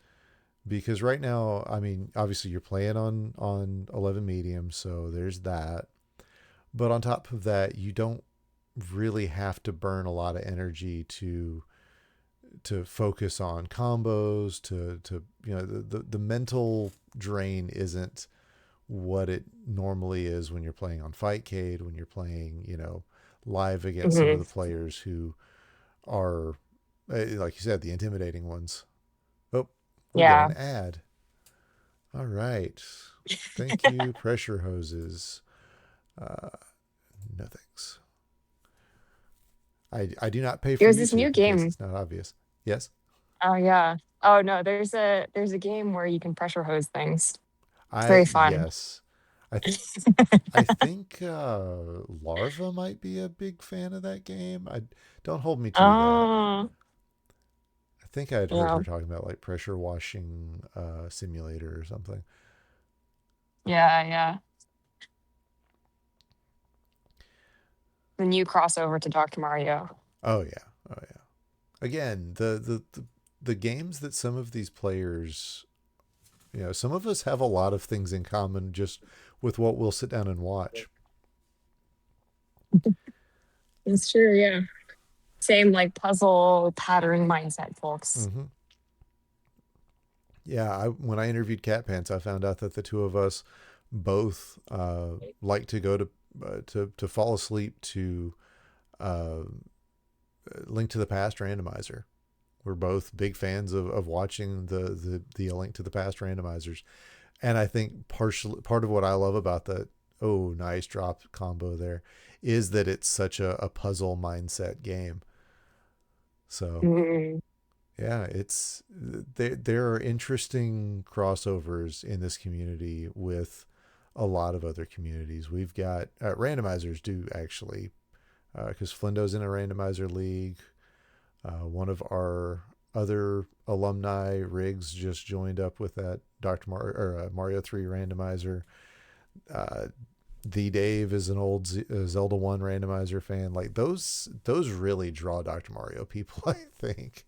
Because right now, I mean, obviously you're playing on 11 medium, so there's that. But on top of that, you don't really have to burn a lot of energy to focus on combos to the mental drain isn't what it normally is when you're playing on Fightcade, when you're playing live against some of Hmm. the players who are like you said, the intimidating ones. Oh, we got Yeah, an ad. All right, thank you, pressure hoses. uh no thanks. I do not pay for there's this new YouTube in case game. it's not obvious. Yes. Oh yeah. Oh no, there's a game where you can pressure hose things. It's I very fun. yes. I I think Larva might be a big fan of that game. I don't hold me to that. Oh I think I had heard yeah, her talking about like pressure washing simulator or something. yeah. The new crossover to Dr. Mario. Oh yeah. Oh yeah. Again, the games that some of these players, some of us have a lot of things in common just with what we'll sit down and watch. It's true, yeah. same like puzzle pattern mindset folks. Hmm. Yeah, when I interviewed Cat Pants, I found out that the two of us both like to go to fall asleep to uh, Link to the Past randomizer. We're both big fans of watching the Link to the Past randomizers, and I think part of what I love about that, oh, nice drop combo there, is that it's such a puzzle mindset game. So Mm. yeah, there are interesting crossovers in this community with a lot of other communities. We've got randomizers do actually, because Flindo's in a randomizer league. One of our other alumni, Riggs, just joined up with that Mario 3 randomizer. Uh, the Dave is an old Zelda 1 randomizer fan. Like those really draw Dr. Mario people, I think.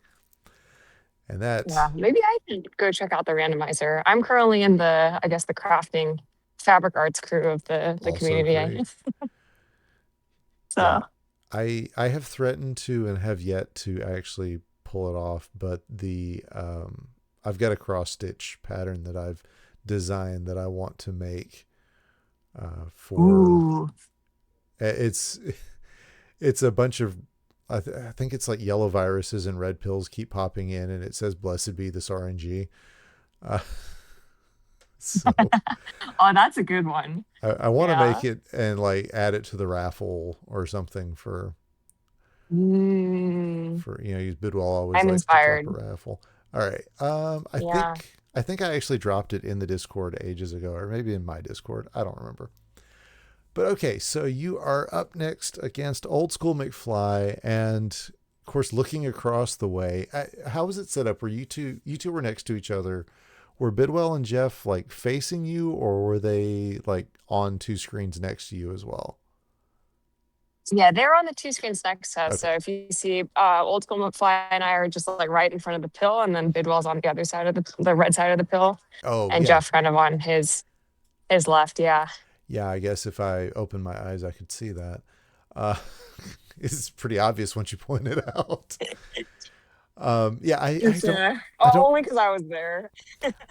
And that Yeah, maybe I can go check out the randomizer. I'm currently in the, I guess, the crafting fabric arts crew of the also community. I great. so Yeah. I have threatened to and have yet to actually pull it off, but the I've got a cross stitch pattern that I've designed that I want to make for ooh. it's it's a bunch of I think it's like yellow viruses and red pills keep popping in, and it says "Blessed be this RNG." Uh, so Oh, that's a good one. I want to make Yeah. it and like add it to the raffle or something Mm, use Bidwell always I'm likes to drop a inspired. raffle. All right. Yeah. I think I actually dropped it in the Discord ages ago, or maybe in my Discord. I don't remember. But okay, so you are up next against Old School McFly, and of course, looking across the way. How was it set up? Were you two were next to each other? Were Bidwell and Jeff like facing you, or were they like on two screens next to you as well? Yeah, they're on the two screens next to us. Okay. So if you see Old School McFly and I are just like right in front of the pill, and then Bidwell's on the other side of the red side of the pill, Oh and yeah, Jeff kind of on his left. Yeah. yeah. I guess if I opened my eyes, I could see that. Uh, it's pretty obvious once you point it out. Yeah, It's I don't only because I was there.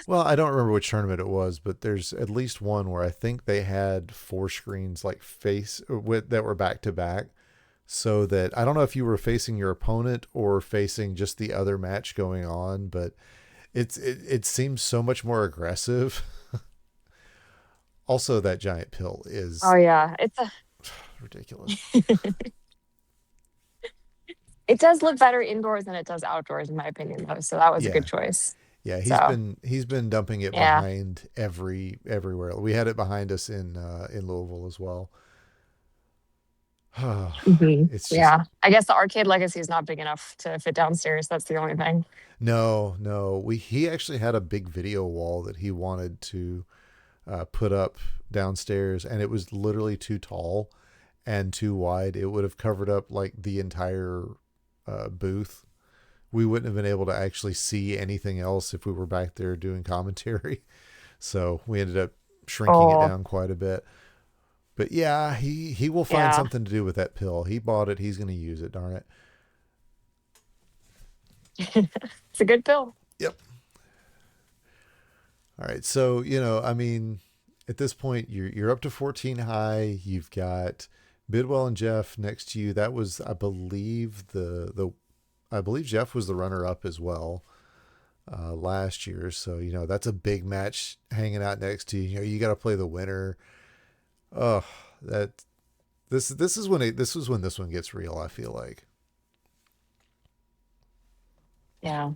well, I don't remember which tournament it was, but there's at least one where I think they had four screens like face with that were back to back, so that I don't know if you were facing your opponent or facing just the other match going on, but it seems so much more aggressive. Also, that giant pill Oh is yeah, ridiculous. it does look better indoors than it does outdoors, in my opinion, though. So that was a good Yeah, choice. yeah, So he's been dumping it yeah. behind everywhere. We had it behind us in Louisville as well. Hmm. It's just Yeah. I guess the arcade legacy is not big enough to fit downstairs. That's the only thing. no. He actually had a big video wall that he wanted to put up downstairs, and it was literally too tall and too wide. It would have covered up like the entire booth. We wouldn't have been able to actually see anything else if we were back there doing commentary. So we ended up shrinking it Oh, down quite a bit. But yeah, he will find yeah. something to do with that pill. He bought it. He's going to use it. Darn it. It's a good pill. Yep. All right. So I mean, at this point, you're up to 14 high. You've got Bidwell and Jeff next to you. That was, I believe, I believe Jeff was the runner up as well last year. So that's a big match hanging out next to you. You got to play the winner. Oh, that this is when this one gets real. I feel like. Yeah.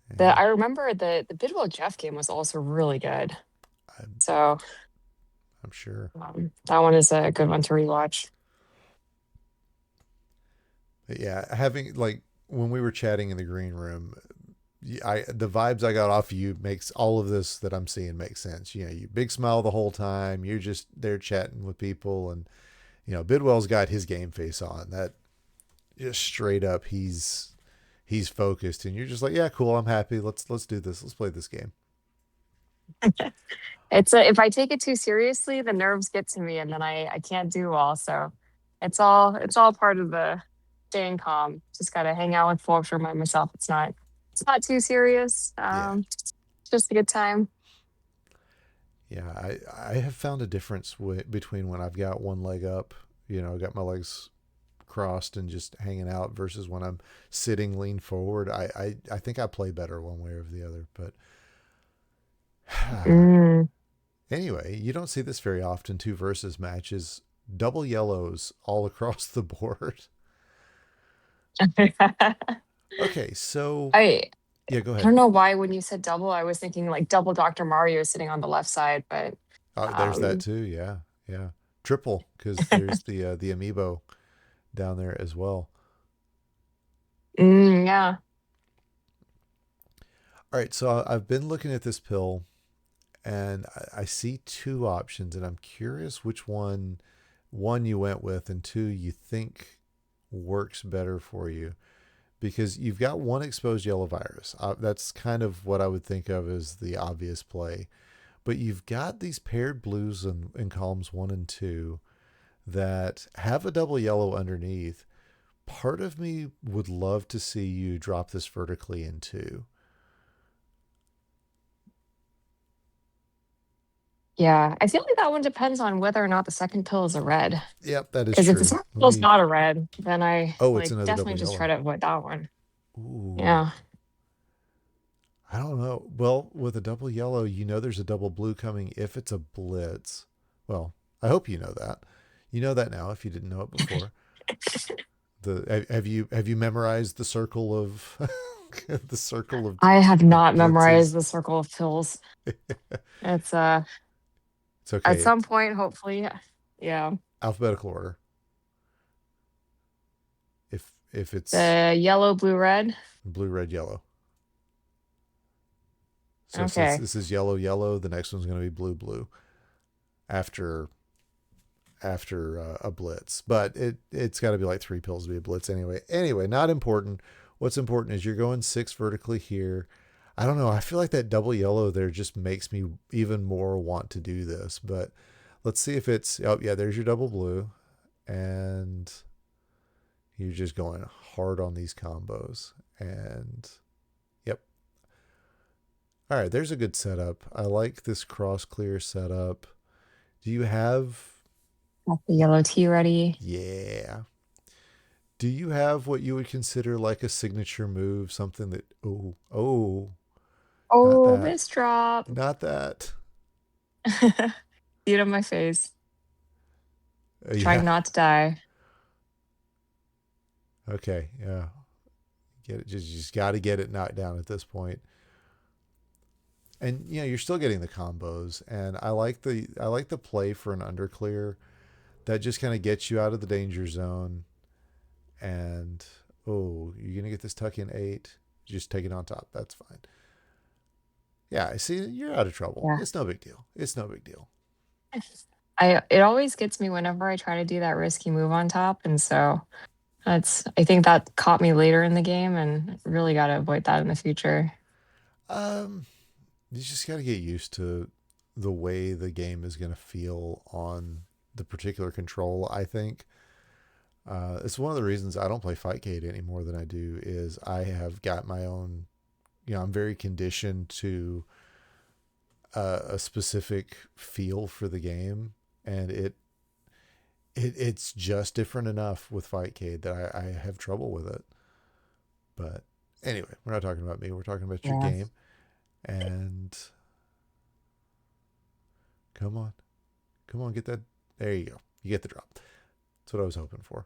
And I remember the Bidwell Jeff game was also really good. I'm, So I'm sure. that one is a good one to rewatch. But yeah, having like when we were chatting in the green room, the vibes I got off of you makes all of this that I'm seeing make sense. You big smile the whole time. You're just there chatting with people, and Bidwell's got his game face on. That just straight up, he's focused, and you're just like, yeah, cool. I'm happy. Let's do this. Let's play this game. It's if I take it too seriously, the nerves get to me, and then I can't do well. So it's all part of the staying calm. Just gotta hang out with folks, remind myself it's not too serious. Yeah. It's just a good time. Yeah, I have found a difference between when I've got one leg up, got my legs crossed and just hanging out versus when I'm sitting lean forward. I think I play better one way or the other. But Mm. anyway, you don't see this very often. Two versus matches, double yellows all across the board. Okay, so I yeah, go I ahead. don't know why when you said double, I was thinking like double Dr. Mario sitting on the left side, but There's that um too. Yeah, yeah. Triple because there's the amiibo down there as well. yeah. All right, so I've been looking at this pill and I see two options, and I'm curious which one you went with, and two you think works better for you because you've got one exposed yellow virus. That's kind of what I would think of as the obvious play, but you've got these paired blues in columns 1 and 2 that have a double yellow underneath. Part of me would love to see you drop this vertically in two. Yeah. I feel like that one depends on whether or not the second pill is a red. Yep, that is Because if the true. second Let pill is me. not a red, then I Oh, it's like another double definitely just try yellow. to avoid that one. Ooh. Yeah. I don't know. Well, with a double yellow, there's a double blue coming if it's a blitz. Well, I hope you know that. You know that now if you didn't know it before. Have you memorized the circle of the circle I have of not memorized blitzes? the circle of pills. It's It's at okay. some point, hopefully. Yeah. Alphabetical order. If it's The yellow, blue, red. blue, red, yellow. So since Okay. this is yellow, yellow, the next one's going to be blue, blue after a blitz. But it's got to be like three pills to be a blitz anyway. Anyway, not important. What's important is you're going six vertically here. I don't know. I feel like that double yellow there just makes me even more want to do this. But let's see if it's. Oh yeah, there's your double blue, and you're just going hard on these combos. And yep. All right, there's a good setup. I like this cross clear setup. Do you have? Got the yellow tea ready. Yeah. Do you have what you would consider like a signature move? Something that, not Oh, that, miss drop. not that. See it on my face. Yeah. Trying not to die. Okay. Yeah. Get it. Just got to get it knocked down at this point. And you're still getting the combos, and I like the play for an underclear that just kind of gets you out of the danger zone. And you're gonna get this tuck in 8. Just take it on top. That's fine. Yeah, I see. You're out of trouble. Yeah. It's no big deal. It's no big deal. It always gets me whenever I try to do that risky move on top. And so I think that caught me later in the game and really got to avoid that in the future. Um, you just got to get used to the way the game is going to feel on the particular control. I think it's one of the reasons I don't play Fightcade any more than I do. Is I have got my own. I'm very conditioned to a specific feel for the game, and it's just different enough with Fightcade that I have trouble with it. But anyway, we're not talking about me. We're talking about your Yeah. game. And come on, come on, get that. There you go. You get the drop. That's what I was hoping for.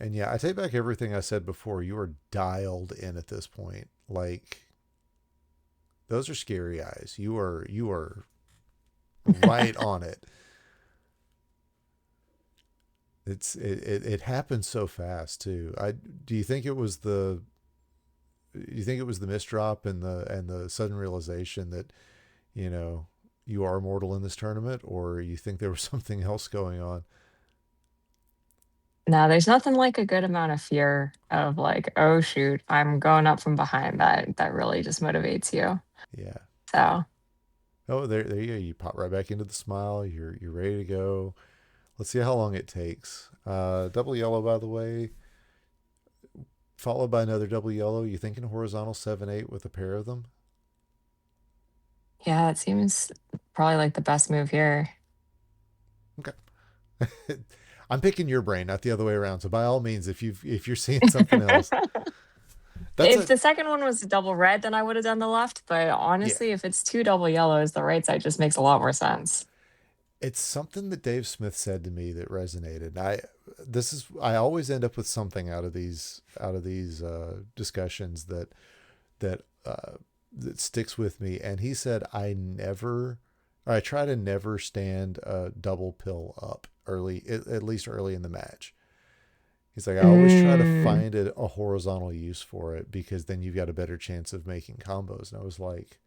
And yeah, I take back everything I said before. You are dialed in at this point. Like those are scary eyes. You are right on it. It happened so fast too. I do you think it was the you think it was the misdrop and the sudden realization that you know you are mortal in this tournament, or you think there was something else going on? No, there's nothing like a good amount of fear of like, oh shoot, I'm going up from behind that really just motivates you. Yeah. So Oh, there you go. You pop right back into the smile. You're ready to go. Let's see how long it takes. Double yellow, by the way, followed by another double yellow. You thinking horizontal 7/8 with a pair of them? Yeah, it seems probably like the best move here. Okay. I'm picking your brain, not the other way around. So by all means, if you're seeing something else, that's If a the second one was double red, then I would have done the left. But yeah. honestly, if it's two double yellows, the right side just makes a lot more sense. It's something that Dave Smith said to me that resonated. I always end up with something out of these discussions that sticks with me. And he said, I try to never stand a double pill up early, at least early in the match. He's like, I always try to Mm, find a horizontal use for it because then you've got a better chance of making combos. And I was like,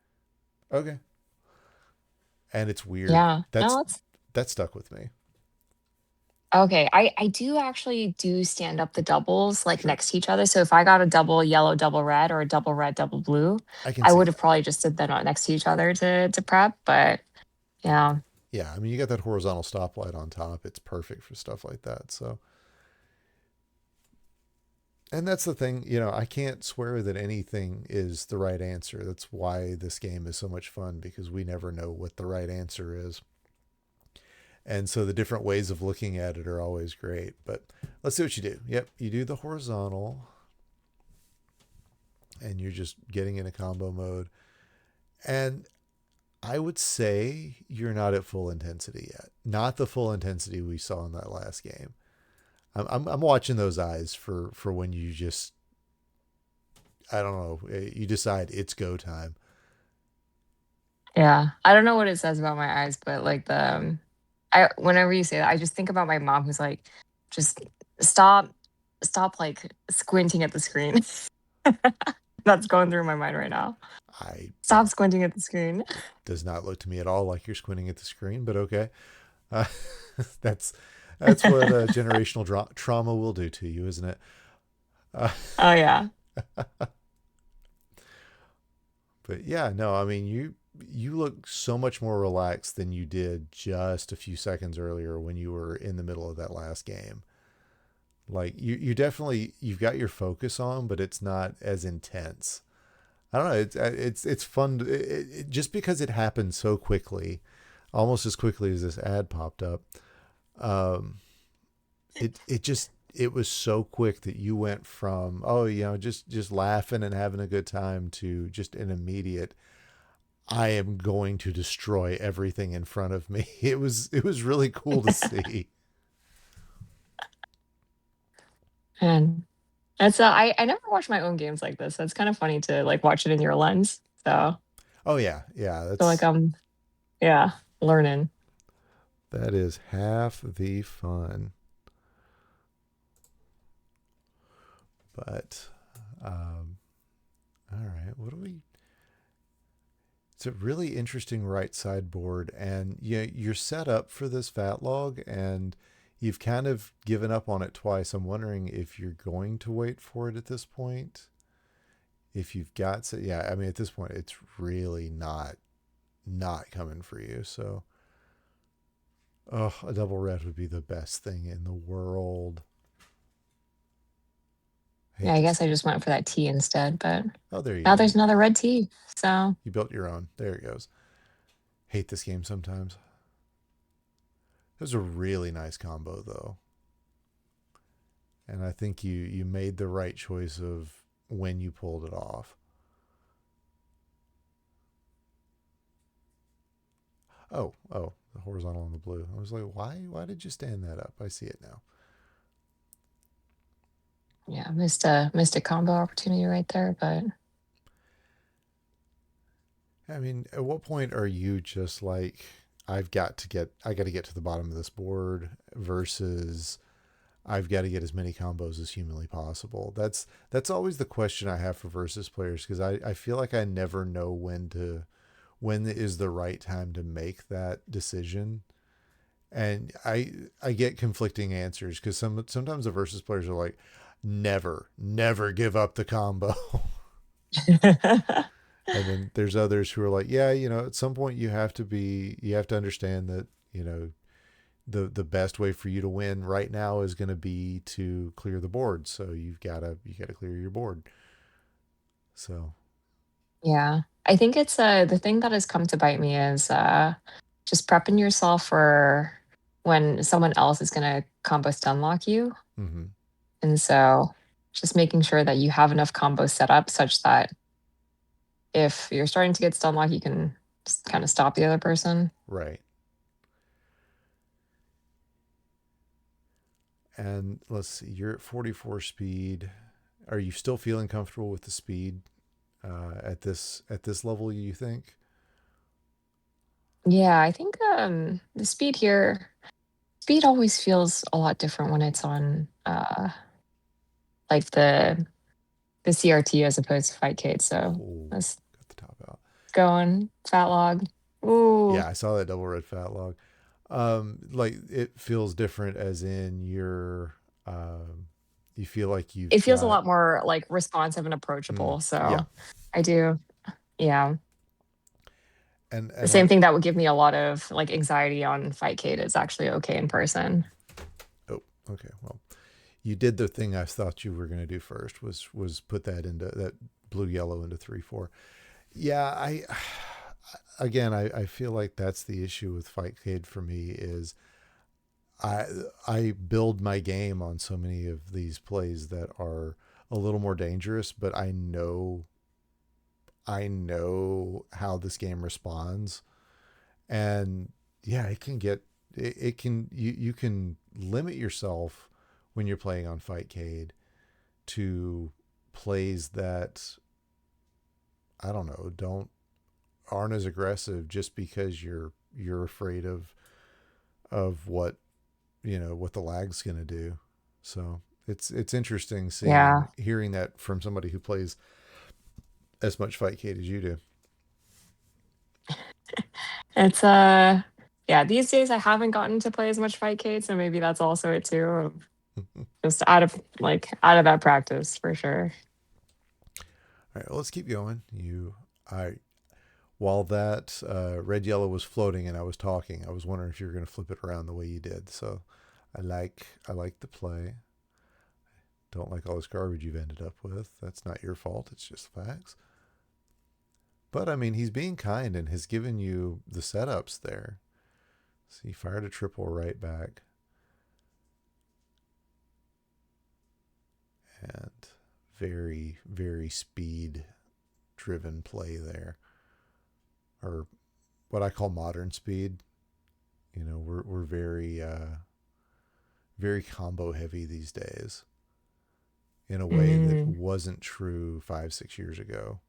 okay. And it's weird. yeah. No, it's That stuck with me. okay. I do actually do stand up the doubles like Sure. next to each other. So if I got a double yellow, double red, or a double red, double blue, I can I see would have that. probably just did them next to each other to prep. But yeah. Yeah. I mean, you got that horizontal stoplight on top. It's perfect for stuff like that. So, and that's the thing, I can't swear that anything is the right answer. That's why this game is so much fun because we never know what the right answer is. And so the different ways of looking at it are always great. But let's see what you do. Yep, you do the horizontal and you're just getting in a combo mode. And I would say you're not at full intensity yet. Not the full intensity we saw in that last game. I'm watching those eyes for when you just, I don't know, you decide it's go time. Yeah. I don't know what it says about my eyes, but like I whenever you say that, I just think about my mom who's like, just stop stop like squinting at the screen. That's going through my mind right now. I Stop squinting at the screen. does not look to me at all like you're squinting at the screen, but okay. Uh, that's that's what generational trauma will do to you, isn't it? Uh, Oh yeah. but yeah, no, I mean you look so much more relaxed than you did just a few seconds earlier when you were in the middle of that last game. Like you definitely you've got your focus on, but it's not as intense. I don't know. It's fun. Just because it happened so quickly, almost as quickly as this ad popped up. Um, it was so quick that you went from just laughing and having a good time to just an immediate I am going to destroy everything in front of me. It was really cool to see. And that's I never watch my own games like this. So it's kind of funny to like watch it in your lens. So Oh yeah, yeah. feel like I'm yeah, learning. That is half the fun. But all right, what do we? It's a really interesting right side board, and you're set up for this fat log, and you've kind of given up on it twice. I'm wondering if you're going to wait for it at this point. If you've got, yeah, I mean, at this point, it's really not coming for you. So, oh, a double red would be the best thing in the world. I Yeah, hate I to guess see. I just went for that T instead, but Oh, there you now go. there's another red T. So You built your own. There it goes. Hate this game sometimes. It was a really nice combo though, and I think you made the right choice of when you pulled it off. Oh, the horizontal and the blue. I was like, why did you stand that up? I see it now. yeah, missed a combo opportunity right there, but I mean, at what point are you just like, I got to get to the bottom of this board versus I've got to get as many combos as humanly possible. That's always the question I have for versus players because I feel like I never know when is the right time to make that decision. And I get conflicting answers because sometimes the versus players are like, never give up the combo. And then there's others who are like, yeah, at some point you have to understand that, the best way for you to win right now is going to be to clear the board. So you got to clear your board. So, Yeah. I think it's the thing that has come to bite me is just prepping yourself for when someone else is gonna combo stunlock you. mhm. And so just making sure that you have enough combos set up such that if you're starting to get stunlock, you can just kind of stop the other person. Right. And let's see, you're at 44 speed. Are you still feeling comfortable with the speed at this level? You think? Yeah, I think the speed always feels a lot different when it's on like the CRT as opposed to Fightcade. So Oh, let's got the top out. going fat log. Ooh, Yeah, I saw that double red fat log. Like it feels different, as in you feel like it you've feels a got. lot more like responsive and approachable. Yeah, So I do, yeah. and The and same like, thing that would give me a lot of like anxiety on Fightcade is actually okay in person. oh, okay, well, you did the thing I thought you were going to do first, was put that blue yellow into 3-4. Yeah, I again, I feel like that's the issue with Fightcade for me is I I build my game on so many of these plays that are a little more dangerous, but I know how this game responds, and yeah, it can you can limit yourself when you're playing on Fightcade to plays that, I don't know, don't aren't as aggressive, just because you're afraid of what the lag's going to do. So it's interesting Yeah, hearing that from somebody who plays as much Fightcade as you do. it's yeah. These days I haven't gotten to play as much Fightcade, so maybe that's also it too. All Just out of that practice for sure. right, well, let's keep going. I While that red yellow was floating and I was talking, I was wondering if you were going to flip it around the way you did. So I like the play. Don't like all this garbage you've ended up with. That's not your fault. It's just facts. But I mean, he's being kind and has given you the setups there. So he fired a triple right back, and very, very speed driven play there, or what I call modern speed. We're very combo heavy these days in a way that Mm. wasn't true 5, 6 years ago.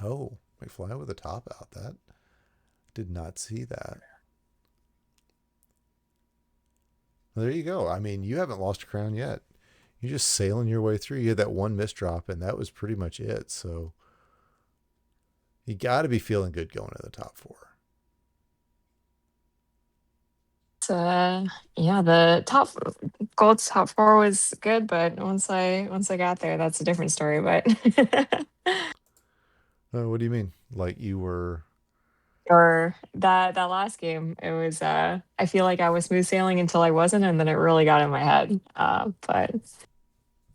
Oh, McFly with a top out. That did not see that. Well, there you go. I mean, you haven't lost a crown yet. You're just sailing your way through. You had that one miss drop, and that was pretty much it. So you got to be feeling good going to the top four. So yeah, the gold's top four was good, but once I got there, that's a different story. But What do you mean? Like you were? or that last game, it was I feel like I was smooth sailing until I wasn't, and then it really got in my head. But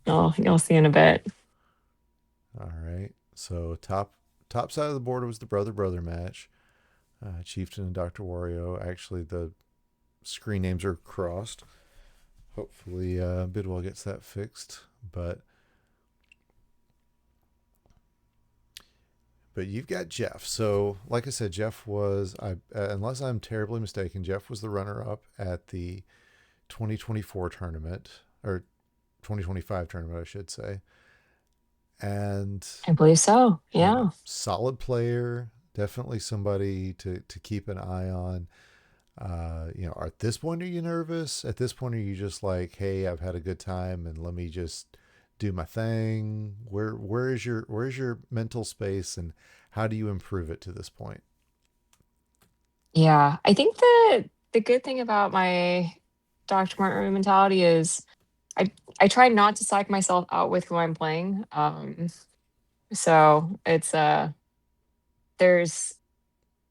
you'll see in a bit. All right. So top side of the board was the brother brother match. Chieftain and Dr. Wario. Actually, the screen names are crossed. Hopefully, Bidwell gets that fixed. But you've got Jeff. So, like I said, Jeff was, unless I'm terribly mistaken, Jeff was the runner up at the 2024 tournament, or 2025 tournament, I should say. And, I believe so. Yeah. solid player, definitely somebody to keep an eye on. At this point, are you nervous? At this point, are you just like, hey, I've had a good time and let me just do my thing? Where is your mental space, and how do you improve it to this point? Yeah. I think the good thing about my Dr. Martin mentality is I I try not to psych myself out with who I'm playing. So it's there's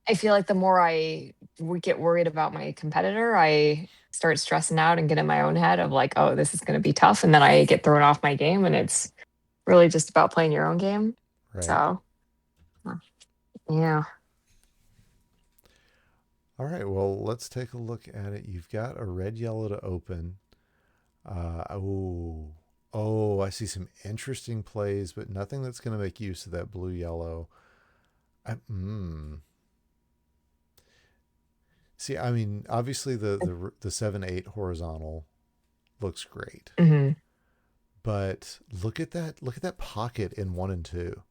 I feel like the more I would get worried about my competitor, I start stressing out and get in my own head of like, oh, this is going to be tough. And then I get thrown off my game. And it's really just about playing your own game. Right. So, yeah. All right. Well, let's take a look at it. You've got a red yellow to open. Oh, oh, I see some interesting plays, but nothing that's going to make use of that blue yellow. I, mm. See, I mean, obviously the 7/8 horizontal looks great, Hmm. but look at that pocket in 1 and 2.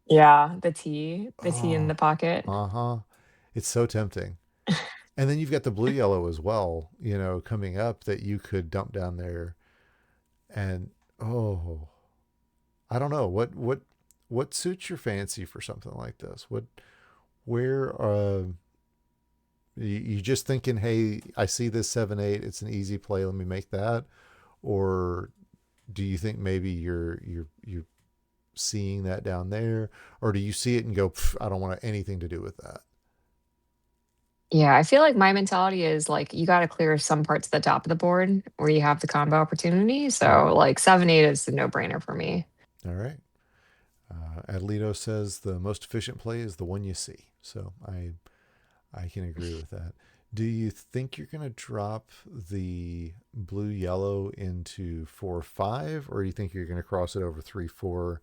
Yeah. The T in Oh, the pocket. uh-huh. It's so tempting. And then you've got the blue yellow as well, coming up that you could dump down there. And oh, I don't know what suits your fancy for something like this. Where you just thinking, hey, I see this 7/8, it's an easy play, let me make that, or do you think maybe you're seeing that down there, or do you see it and go, I don't want anything to do with that? Yeah. I feel like my mentality is like, you got to clear some parts at the top of the board where you have the combo opportunity. Right. So, like, 7/8 is a no brainer for me. All right. Adelito says the most efficient play is the one you see. So I can agree with that. Do you think you're going to drop the blue yellow into 4/5, or do you think you're going to cross it over 3/4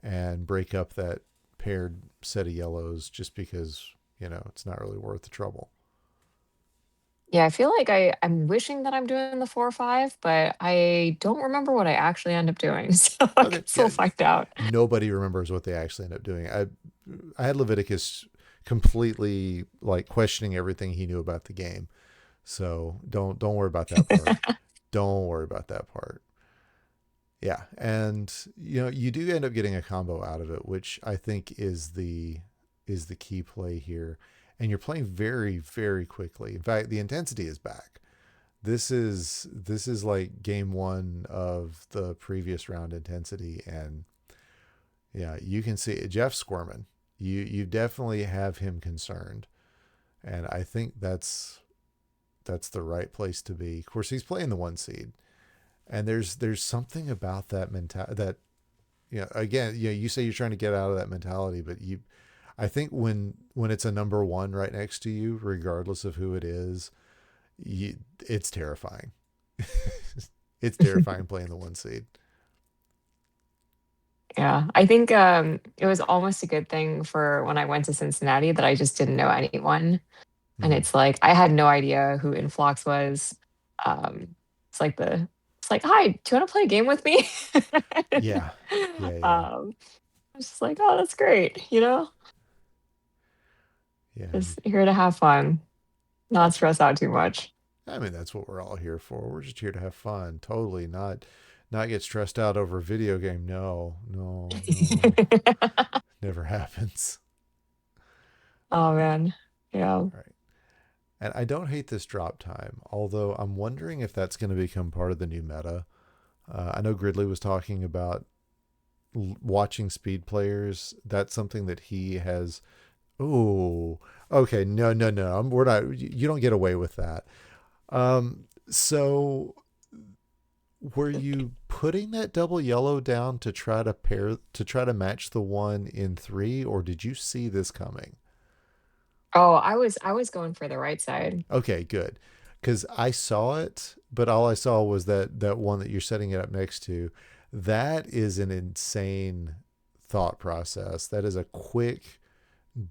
and break up that paired set of yellows just because, it's not really worth the trouble? Yeah, I feel like I'm wishing that I'm doing the 4 or 5, but I don't remember what I actually end up doing. So I Okay. guess Yeah. we'll find out. Nobody remembers what they actually end up doing. I had Leviticus completely like questioning everything he knew about the game. So don't worry about that part. Don't worry about that part. Yeah, and you do end up getting a combo out of it, which I think is the key play here. And you're playing very very quickly. In fact, the intensity is back. This is like game one of the previous round intensity, and yeah, you can see it. Jeff squirming. You definitely have him concerned, and I think that's the right place to be. Of course, he's playing the 1 seed, and there's something about that mentality that again, you say you're trying to get out of that mentality, but I think when it's a number one right next to you, regardless of who it is, it's terrifying. It's terrifying playing the 1 seed. Yeah, I think it was almost a good thing for when I went to Cincinnati that I just didn't know anyone. And Mm. it's like I had no idea who Influx was. Um, it's like it's like, hi, do you want to play a game with me? Yeah, yeah, yeah, I was just like, oh, that's great, yeah. And just here to have fun, not that's stress out too much. I mean, that's what we're all here for. We're just here to have fun. Totally not get stressed out over a video game. No, no, no. Never happens. Oh man. Yeah. Right. And I don't hate this drop time, although I'm wondering if that's going to become part of the new meta. I know Gridley was talking about watching speed players. That's something that he has. Oh, okay. No, no, no. We're not. You don't get away with that. So were you putting that double yellow down to try to match the one in 3, or did you see this coming? Oh, I was going for the right side. Okay, good. Because I saw it, but all I saw was that one that you're setting it up next to. That is an insane thought process. That is a quick,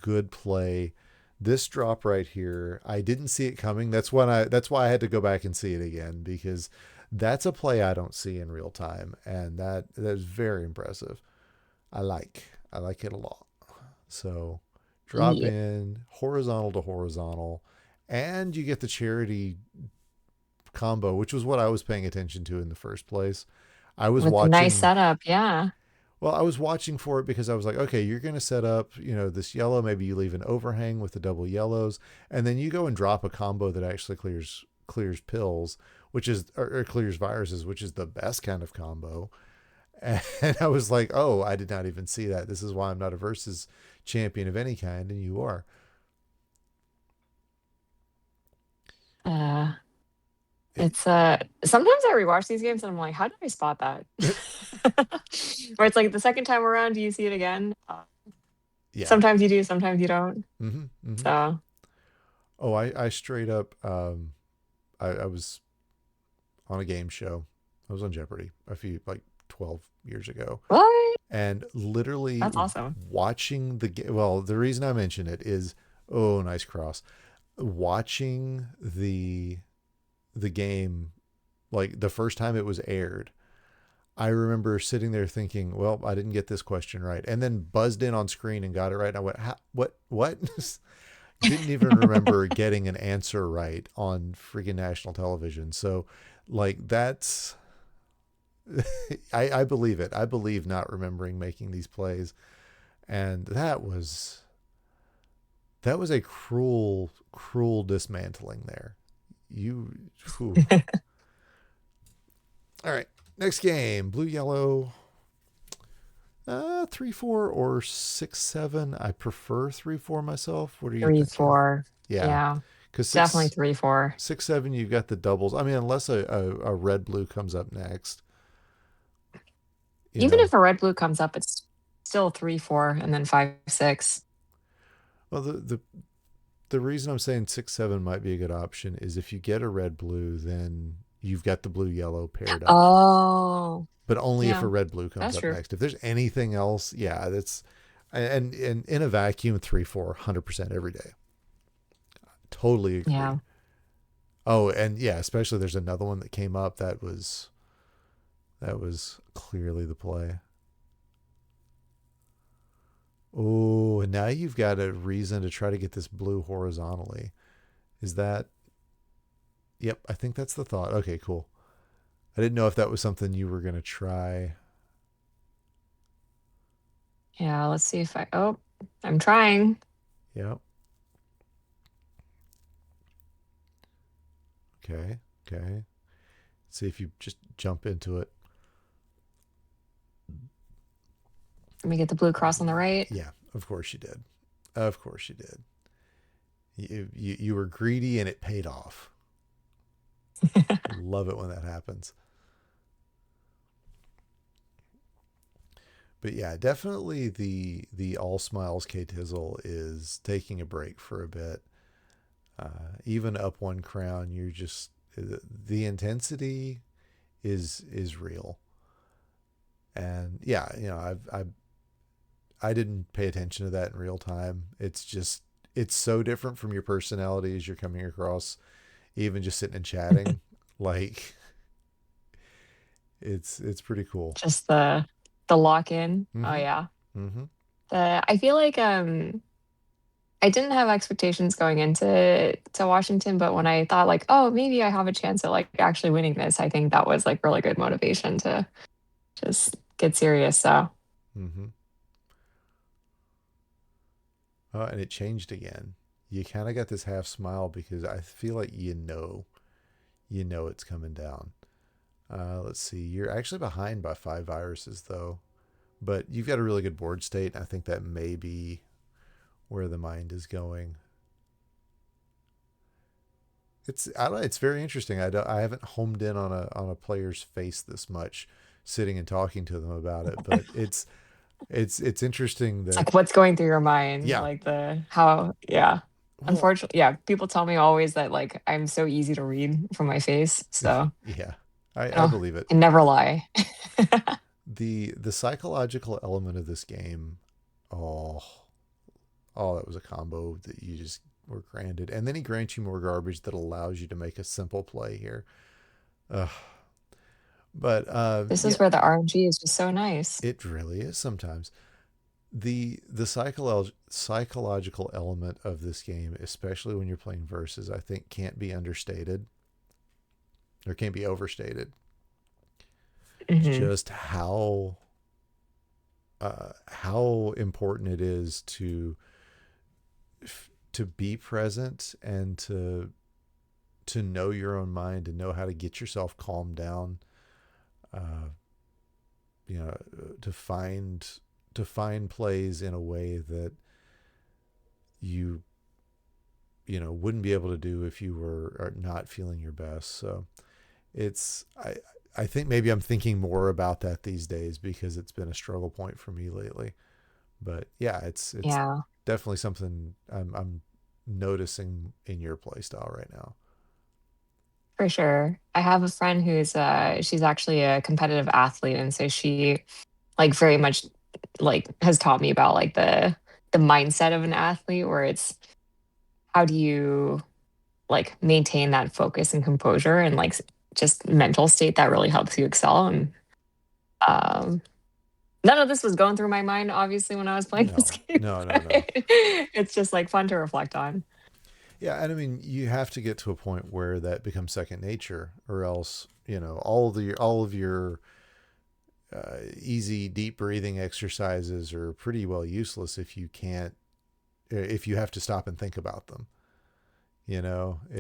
good play. This drop right here, I didn't see it coming. That's why I had to go back and see it again, because that's a play I don't see in real time, and that is very impressive. I like it a lot. So drop Yeah. in horizontal to horizontal, and you get the charity combo, which was what I was paying attention to in the first place. I was With the nice watching. setup, yeah. Well, I was watching for it because I was like, okay, you're going to set up, this yellow. Maybe you leave an overhang with the double yellows, and then you go and drop a combo that actually clears pills, which is or clears viruses, which is the best kind of combo. And I was like, oh, I did not even see that. This is why I'm not a versus champion of any kind, and you are. Uh, It, it's sometimes I rewatch these games and I'm like, how did I spot that? Or it's like the second time around, do you see it again? yeah. Sometimes you do, sometimes you don't. Hmm. Hmm. So Oh, I straight up, I was on a game show. I was on Jeopardy a few, like 12 years ago. what? And literally That's awesome. watching the game. Well, the reason I mention it is, oh, nice cross. Watching the game, like the first time it was aired, I remember sitting there thinking, well, I didn't get this question right. And then buzzed in on screen and got it right. And I went, what? Didn't even remember getting an answer right on freaking national television. So, like, that's, I believe it. I believe not remembering making these plays. And that was a cruel dismantling there. You, whew. All right. Next game, blue, yellow, 3-4 or 6-7. I prefer 3-4 myself. What are you Three, thinking? four. Yeah, Yeah, because definitely 3-4. 6-7, you've got the doubles. I mean, unless a red blue comes up next, you Even know. if a red blue comes up, it's still 3-4 and then 5-6. Well, the reason I'm saying 6-7 might be a good option is if you get a red blue, then you've got the blue yellow paired up. Oh, But only if a yeah, red blue comes that's up true. next. If there's anything else, yeah, that's and in a vacuum, 3-4, 100% every day. Totally agree. Yeah. Oh, and yeah, especially there's another one that came up that was clearly the play. Oh, and now you've got a reason to try to get this blue horizontally. Is that? Yep, I think that's the thought. Okay, cool. I didn't know if that was something you were going to try. Yeah, let's see if I'm trying. Yep. Okay. Okay. See if you just jump into it. Let me get the blue cross on the right. Yeah, of course you did. Of course you did. You were greedy and it paid off. Love it when that happens. But yeah, definitely the all smiles ktizzle is taking a break for a bit. Even up one crown, you're just the intensity is real. And yeah, I didn't pay attention to that in real time. It's so different from your personality as you're coming across, even just sitting and chatting. Like it's pretty cool. Just the lock in. Oh Mm-hmm. yeah. Mm-hmm. I feel like I didn't have expectations going into Washington, but when I thought like, oh, maybe I have a chance at like actually winning this, I think that was like really good motivation to just get serious. So Mm-hmm. Oh, and it changed again. You kind of got this half smile because I feel like you know it's coming down. Let's see. You're actually behind by 5 viruses though, but you've got a really good board state. I think that may be where the mind is going. I don't know, it's very interesting. I haven't homed in on a player's face this much, sitting and talking to them about it, but it's interesting it's that like what's going through your mind, yeah. like the how, yeah. Well, Unfortunately, yeah, people tell me always that like I'm so easy to read from my face. So, yeah, you I know, believe it. I never lie. The psychological element of this game, oh, oh, that was a combo that you just were granted, and then he grants you more garbage that allows you to make a simple play here. Uh, but This yeah, is where the RNG is just so nice. it really is sometimes. The psychological element of this game, especially when you're playing versus, I think can't be understated or can't be overstated. Hmm. Just how important it is to be present and to know your own mind and know how to get yourself calmed down. Uh, you know, to find to find plays in a way that you wouldn't be able to do if you were not feeling your best. So it's I think maybe I'm thinking more about that these days because it's been a struggle point for me lately. But yeah, it's Yeah, definitely something I'm noticing in your play style right now. for sure. I have a friend who's she's actually a competitive athlete, and so she like very much like has taught me about like the mindset of an athlete, where it's how do you like maintain that focus and composure and like just mental state that really helps you excel. And um none of this was going through my mind obviously when I was playing this No, game, no, no, but no. it's just like fun to reflect on. Yeah, and I mean, you have to get to a point where that becomes second nature, or else all of your easy deep breathing exercises are pretty well useless if you have to stop and think about them.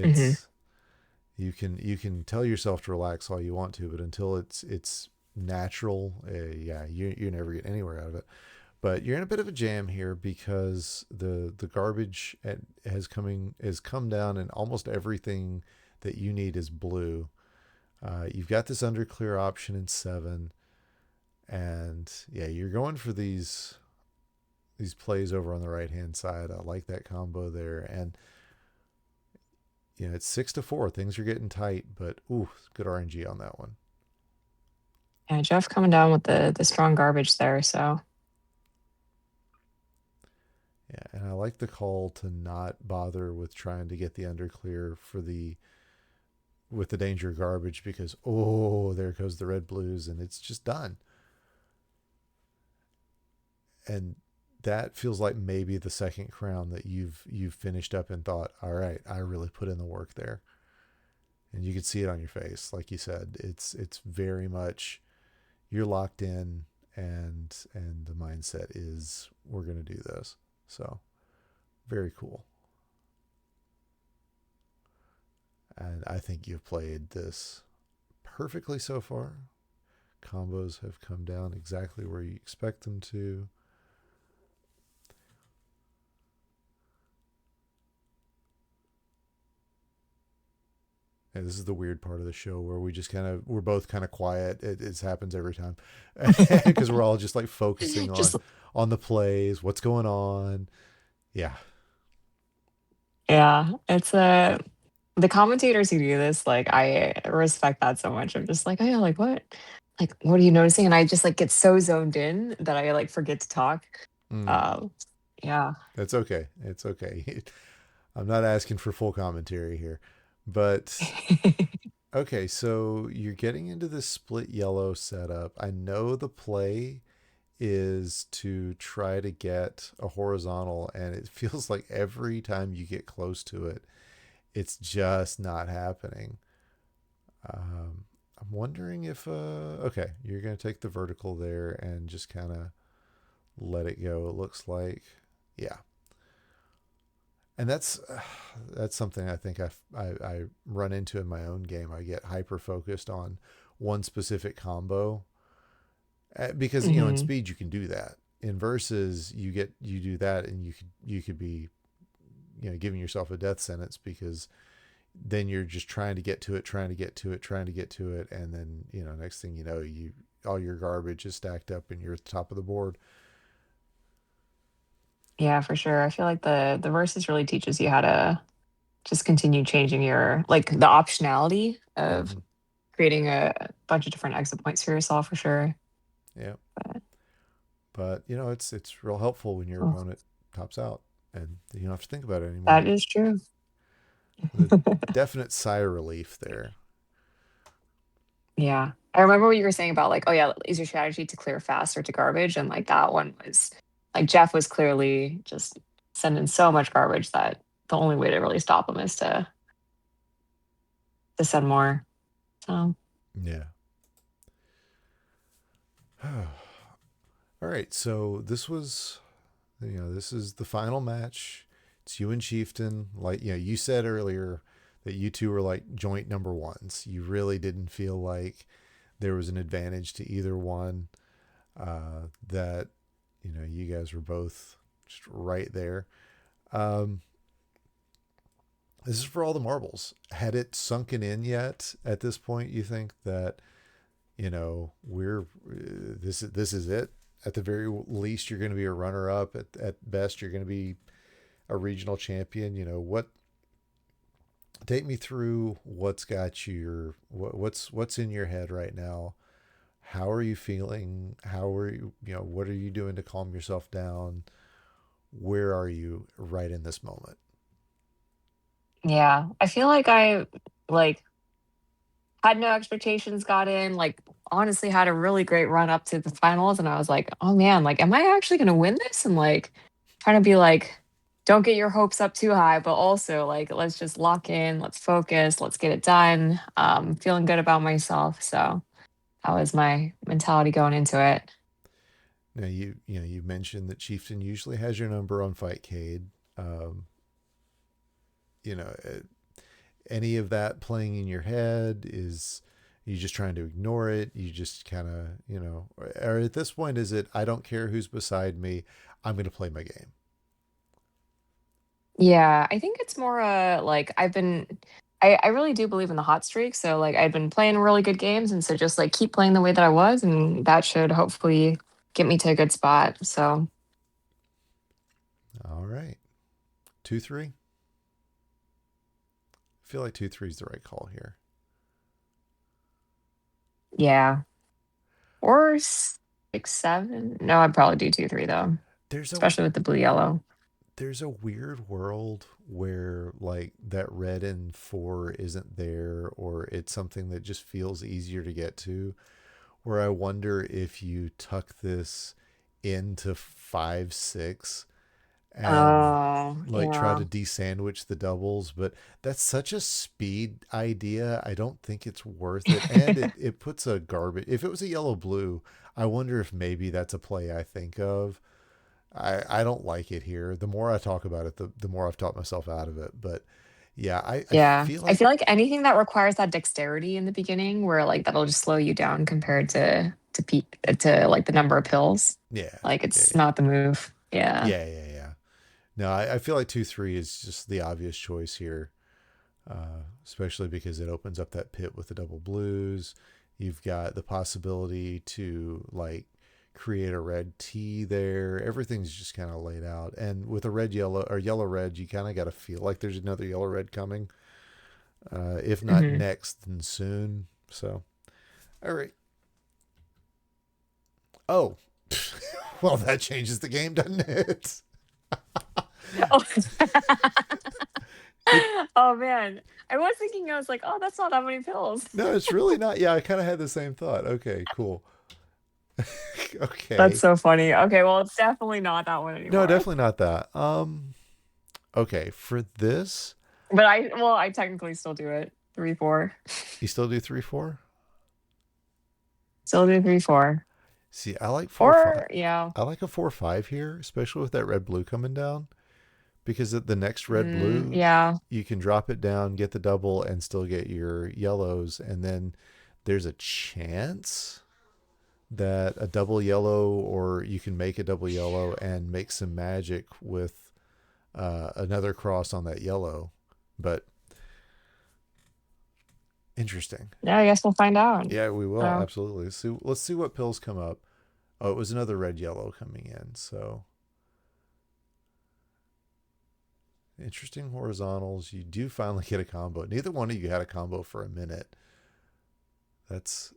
Hmm. It's you can tell yourself to relax all you want to, but until it's natural, yeah, you never get anywhere out of it. But you're in a bit of a jam here because the garbage has come down, and almost everything that you need is blue. You've got this under clear option in 7, and yeah, you're going for these plays over on the right hand side. I like that combo there, and it's 6-4. Things are getting tight, but ooh, good RNG on that one. Yeah, Jeff coming down with the strong garbage there. So Yeah, and I like the call to not bother with trying to get the under clear with the danger of garbage, because there goes the red blues and it's just done. And that feels like maybe the second crown that you've finished up and thought, all right, I really put in the work there. And you can see it on your face, like you said. It's very much you're locked in, and the mindset is we're gonna do this. So very cool. And I think you've played this perfectly so far. Combos have come down exactly where you expect them to. And this is the weird part of the show where we're both kind of quiet. It happens every time because we're all just like focusing just on the plays, what's going on. Yeah. yeah, it's a the commentators who do this, like I respect that so much. I'm just like, oh yeah, like what are you noticing? And I just like get so zoned in that I like forget to talk. Mm, Um, yeah. that's okay. It's okay. I'm not asking for full commentary here, but okay. So you're getting into this split yellow setup. I know the play is to try to get a horizontal, and it feels like every time you get close to it, it's just not happening. I'm wondering if okay, you're gonna take the vertical there and just kind of let it go. It looks like, yeah, and that's something I think I run into in my own game. I get hyper focused on one specific combo, because in Hmm. speed you can do that. In versus, you do that, and you could be giving yourself a death sentence, because then you're just trying to get to it, trying to get to it, trying to get to it, and then next thing you know, you all your garbage is stacked up and you're at the top of the board. Yeah, for sure. I feel like the verses really teaches you how to just continue changing your like the optionality of Mm-hmm. creating a bunch of different exit points for yourself for sure. Yeah, But but it's real helpful when your oh, opponent tops out and you don't have to think about it anymore. that is true. The definite sigh of relief there. Yeah. I remember what you were saying about like, oh yeah, is your strategy to clear fast or to garbage? And like that one was like Jeff was clearly just sending so much garbage that the only way to really stop him is to send more. So Yeah. All right, so this is the final match. It's you and Chieftain. Like, you said earlier that you two were like joint number ones. You really didn't feel like there was an advantage to either one. that you guys were both just right there. Um, this is for all the marbles. Had it sunken in yet at this point? You think that we're this is it? At the very least, you're going to be a runner up. At best, you're going to be a regional champion. What take me through what's got what's in your head right now. How are you feeling? How are what are you doing to calm yourself down? Where are you right in this moment? Yeah. I feel like I like had no expectations, got in, like honestly had a really great run up to the finals. And I was like, oh man, like, am I actually gonna win this? And like trying to be like, don't get your hopes up too high, but also like let's just lock in, let's focus, let's get it done. Feeling good about myself. So that was my mentality going into it. Now you mentioned that Chieftain usually has your number on Fightcade. Um, you know, any of that playing in your head? Is you just trying to ignore it? You just kind of or at this point, is it I don't care who's beside me, I'm going to play my game? Yeah, I think it's more like I really do believe in the hot streak. So like I've been playing really good games and so just like keep playing the way that I was and that should hopefully get me to a good spot. So All right, 2-3. I feel like 2-3 is the right call here. yeah. Or 6, 7. No, I'd probably do 2, 3 though, There's a especially with the blue yellow. there's a weird world where like that red and four isn't there, or it's something that just feels easier to get to. Where I wonder if you tuck this into 5-6 and Oh, like try yeah. to desandwich the doubles, but that's such a speed idea. I don't think it's worth it. And it puts a garbage. If it was a yellow blue, I wonder if maybe that's a play I think of. I don't like it here. The more I talk about it, the more I've talked myself out of it. But yeah, I Yeah. feel I like, feel like anything that requires that dexterity in the beginning where like that'll just slow you down compared to like the number of pills. yeah, Like yeah, it's yeah, not the move. Yeah. yeah, yeah, yeah. No, I feel like 2-3 is just the obvious choice here, especially because it opens up that pit with the double blues. You've got the possibility to like create a red T there. Everything's just kind of laid out. And with a red yellow or yellow red, you kind of got to feel like there's another yellow red coming. If not Hmm. next, then soon. So, all right. Oh, well, that changes the game, doesn't it? Oh. It Oh man. I was thinking, I was like, oh, that's not that many pills. No, it's really not. Yeah, I kind of had the same thought. Okay, cool. That's Okay. so funny. Okay, well, it's definitely not that one No, anymore. definitely not that. Okay, for this, But I technically still do it. 3, 4. you still do 3-4? Still do 3, 4. See, I like 4-5. Or yeah. I like a 4-5 here, especially with that red blue coming down, because at the next red blue, Yeah. you can drop it down, get the double, and still get your yellows. And then there's a chance that a double yellow, or you can make a double yellow and make some magic with another cross on that yellow. But interesting. Yeah, I guess we'll find out. Yeah, we will So absolutely. So let's see what pills come up. Oh, it was another red yellow coming in. So interesting horizontals. You do finally get a combo. Neither one of you had a combo for a minute. That's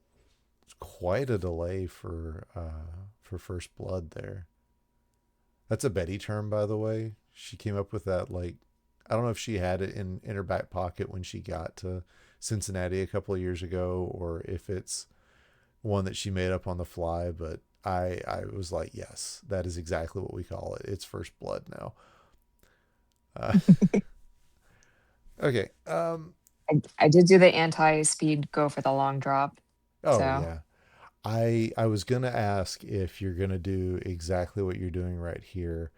quite a delay for first blood there. That's a Betty term, by the way. She came up with that like I don't know if she had it in her back pocket when she got to Cincinnati a couple of years ago, or if it's one that she made up on the fly. But I was like, yes, that is exactly what we call it. It's first blood now. Uh, okay. I did do the anti-speed go for the long drop. Oh So yeah. I was gonna ask if you're gonna do exactly what you're doing right here.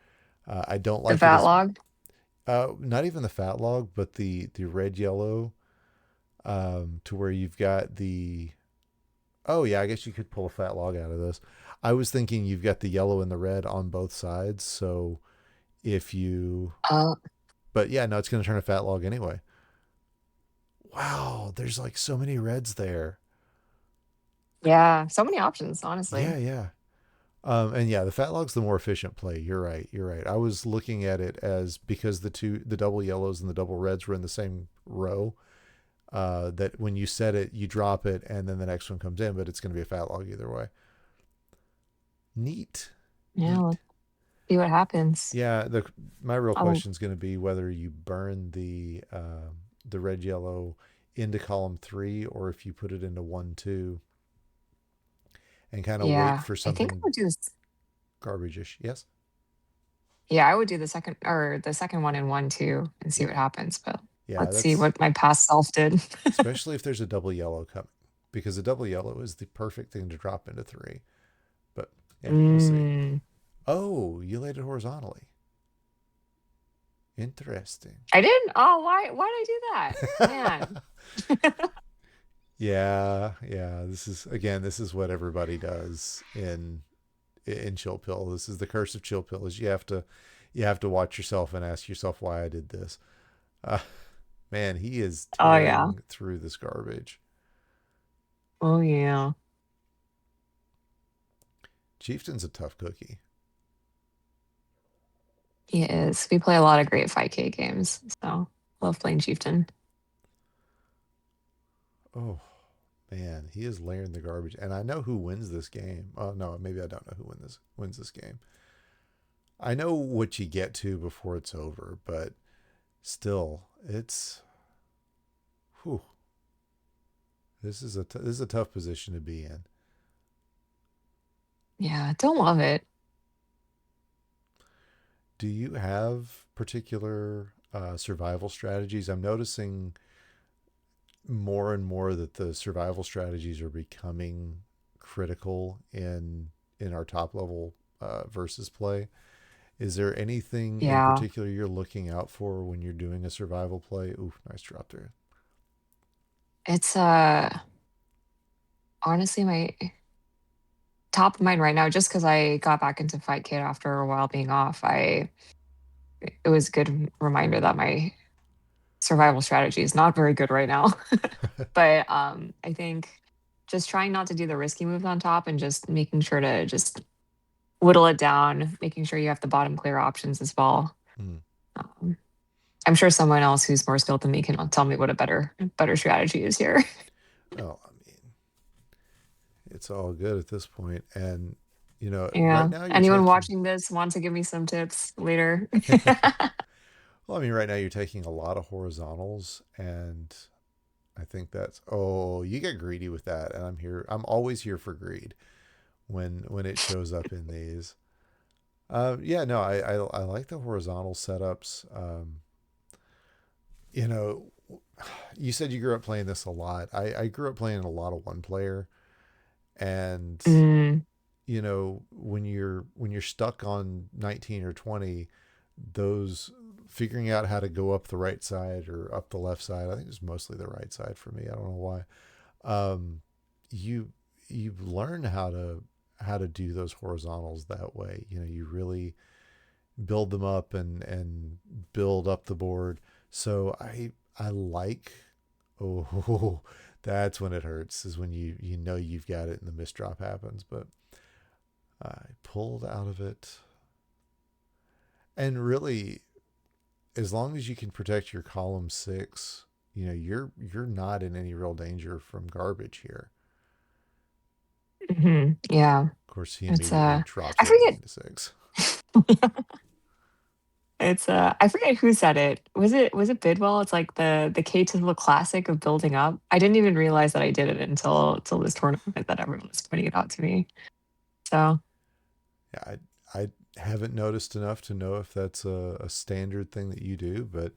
I don't the like it fat as log. not even the fat log, but the red yellow, to where you've got the. Oh yeah, I guess you could pull a fat log out of this. I was thinking you've got the yellow and the red on both sides. So if you, Oh, but yeah, no, it's going to turn a fat log anyway. Wow, there's like so many reds there. yeah. So many options, honestly. Yeah, yeah. And yeah, the fat log's the more efficient play. You're right. You're right. I was looking at it as because the double yellows and the double reds were in the same row. That when you set it, you drop it, and then the next one comes in, but it's going to be a fat log either way. Neat, Yeah, neat. let's see what happens. Yeah, my real Oh, question is going to be whether you burn the red yellow into column three, or if you put it into 1 2 and kind of wait yeah. for I think I something would do this. garbage-ish. Yes. Yeah, I would do the second one in one too and see Yeah. what happens. But Yeah. let's see That's what my past self did. especially if there's a double yellow coming, because a double yellow is the perfect thing to drop into three. But yeah, we'll see. Mm, Oh, you laid it horizontally. Interesting. I didn't. Oh, why did I do that? Man. Yeah, yeah. This is what everybody does in chill pill. This is the curse of chill pill. Is you have to watch yourself and ask yourself why I did this. Uh, man, he is Oh yeah. tearing through this garbage. Oh yeah. Chieftain's a tough cookie. He is. We play a lot of great 5K games, so love playing Chieftain. Oh man, he is layering the garbage, and I know who wins this game. Oh no, maybe I don't know who wins this game. I know what you get to before it's over, but still, it's whew, this is a tough position to be in. Yeah, don't love it. Do you have particular survival strategies? I'm noticing more and more that the survival strategies are becoming critical in our top level versus play. Is there anything in Yeah. particular you're looking out for when you're doing a survival play? Ooh, nice drop there. It's honestly my top of mind right now just because I got back into Fight Kit after a while being off. I It was a good reminder that my survival strategy is not very good right now. But I think just trying not to do the risky moves on top and just making sure to just whittle it down, making sure you have the bottom clear options as well. Hmm. Um, I'm sure someone else who's more skilled than me can tell me what a better strategy is here. Well, I mean, it's all good at this point, and right Yeah. now you're Anyone taking. watching this want to give me some tips later? Well, I mean, right now you're taking a lot of horizontals, and I think that's oh, you get greedy with that, and I'm here. I'm always here for greed when it shows up in these. Yeah, no, I like the horizontal setups. You know, you said you grew up playing this a lot. I grew up playing a lot of one player, and Mm, when you're stuck on 19 or 20, those figuring out how to go up the right side or up the left side. I think it's mostly the right side for me. I don't know why. You you learn how to do those horizontals that way. You really build them up and build up the board. So I like oh that's when it hurts is when you know you've got it and the misdrop happens. But I pulled out of it, and really, as long as you can protect your column six, you're not in any real danger from garbage here. yeah. Of course, he It's immediately drops I everything forget into six. it's I forget who said it. Was it Bidwell? It's like the ktizzle classic of building up. I didn't even realize that I did it until this tournament that everyone was pointing it out to me. So Yeah, I haven't noticed enough to know if that's a standard thing that you do, but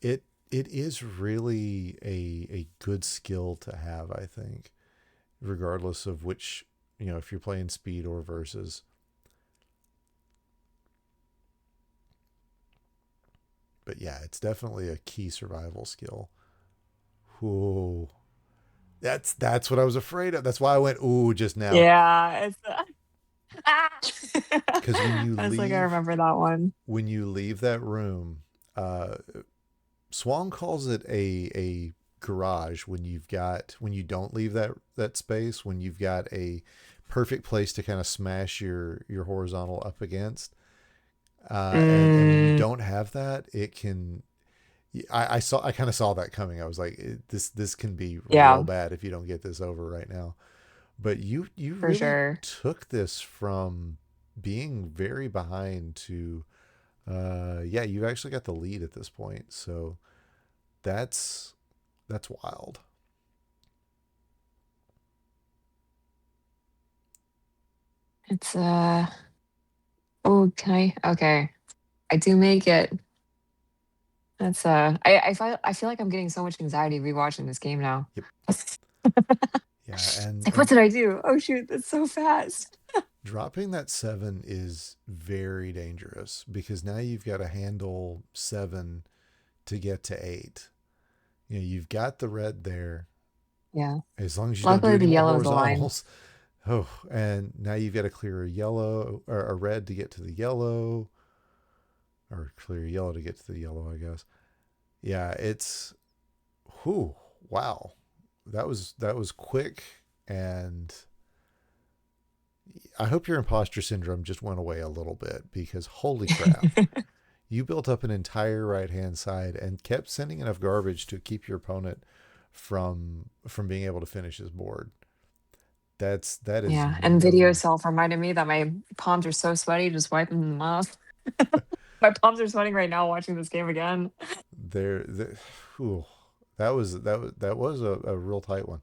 it is really a good skill to have, I think, regardless of which, if you're playing speed or versus. But yeah, it's definitely a key survival skill. Ooh, that's what I was afraid of. That's why I went ooh just now. yeah, it's Ah! Because when you I was like, I leave remember that one. when you leave that room, uh, Swan calls it a garage when you don't leave that space, when you've got a perfect place to kind of smash your horizontal up against. And when you Mm, don't have that, it can. I kind of saw that coming. I was like, this can be real yeah, bad if you don't get this over right now. But you for really sure. took this from being very behind to yeah, you've actually got the lead at this point. So that's that's wild. It's oh, can I? Okay, I do make it. That's I feel like I'm getting so much anxiety rewatching this game now. Yep. It's Yeah, like, what and did I do? Oh shoot, that's so fast. dropping that 7 is very dangerous because now you've got to handle 7 to get to 8. You know, you've got the red there Yeah. as long as you don't do Luckily, any the more yellow's aligned. horizontals. Oh, and now you've got to clear a yellow or a red to get to the yellow, or clear yellow to get to the yellow, I guess. Yeah, it's whew, wow. That was quick, and I hope your imposter syndrome just went away a little bit because holy crap. You built up an entire right hand side and kept sending enough garbage to keep your opponent from being able to finish his board. That is Yeah, and video no self reminded me that my palms are so sweaty, just wiping them off. My palms are sweating right now watching this game again. there. Whew, that was a real tight one.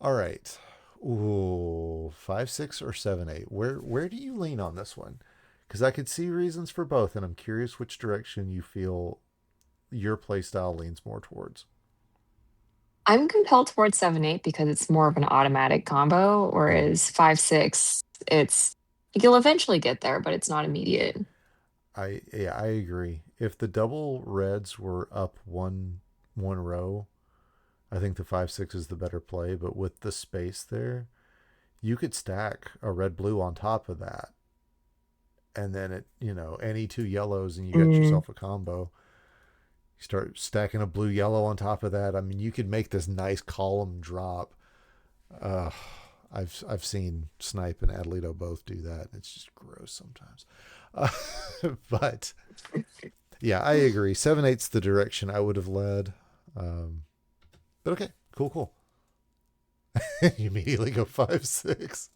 All right. Ooh, 5, 6, or 7, 8. Where do you lean on this one? Because I could see reasons for both, and I'm curious which direction you feel your play style leans more towards. I'm compelled towards 7-8 because it's more of an automatic combo, Mm-hmm. whereas 5-6, it's you'll eventually get there, but it's not immediate. I agree. If the double reds were up one row, I think the 5, 6 is the better play. But with the space there, you could stack a red blue on top of that, and then any two yellows, and you got Mm, yourself a combo. You start stacking a blue yellow on top of that. I mean, you could make this nice column drop. Uh, I've seen Snipe and Adelito both do that. It's just gross sometimes. But yeah, I agree. 7, 8's the direction I would have led. Um, but okay, cool. You immediately go 5, 6.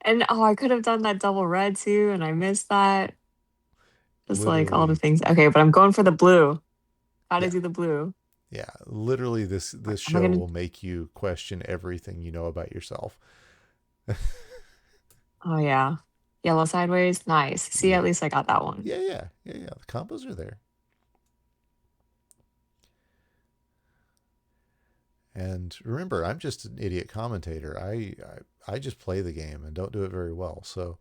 and oh, I could have done that double red too, and I missed that. Just like all the Literally, things. Okay, but I'm going for the blue. How to yeah, do the blue. yeah. Literally, this Am I show gonna? will make you question everything you know about yourself. Oh yeah, yellow sideways. Nice. See, Yeah, at least I got that one. yeah. The combos are there. And remember, I'm just an idiot commentator. I just play the game and don't do it very well. So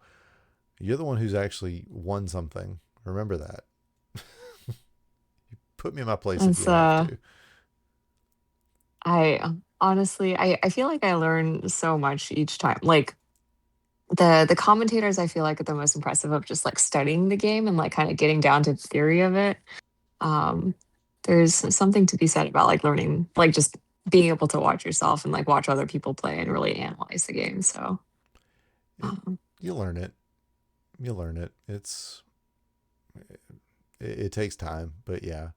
you're the one who's actually won something. Remember that. Put me in my place if It's you have to. I honestly, I feel like I learn so much each time. Like the commentators, I feel like are the most impressive of just like studying the game and like kind of getting down to the theory of it. Um, there's something to be said about like learning, like just being able to watch yourself and like watch other people play and really analyze the game. So, It um, you learn it. You learn it. It takes time, but yeah.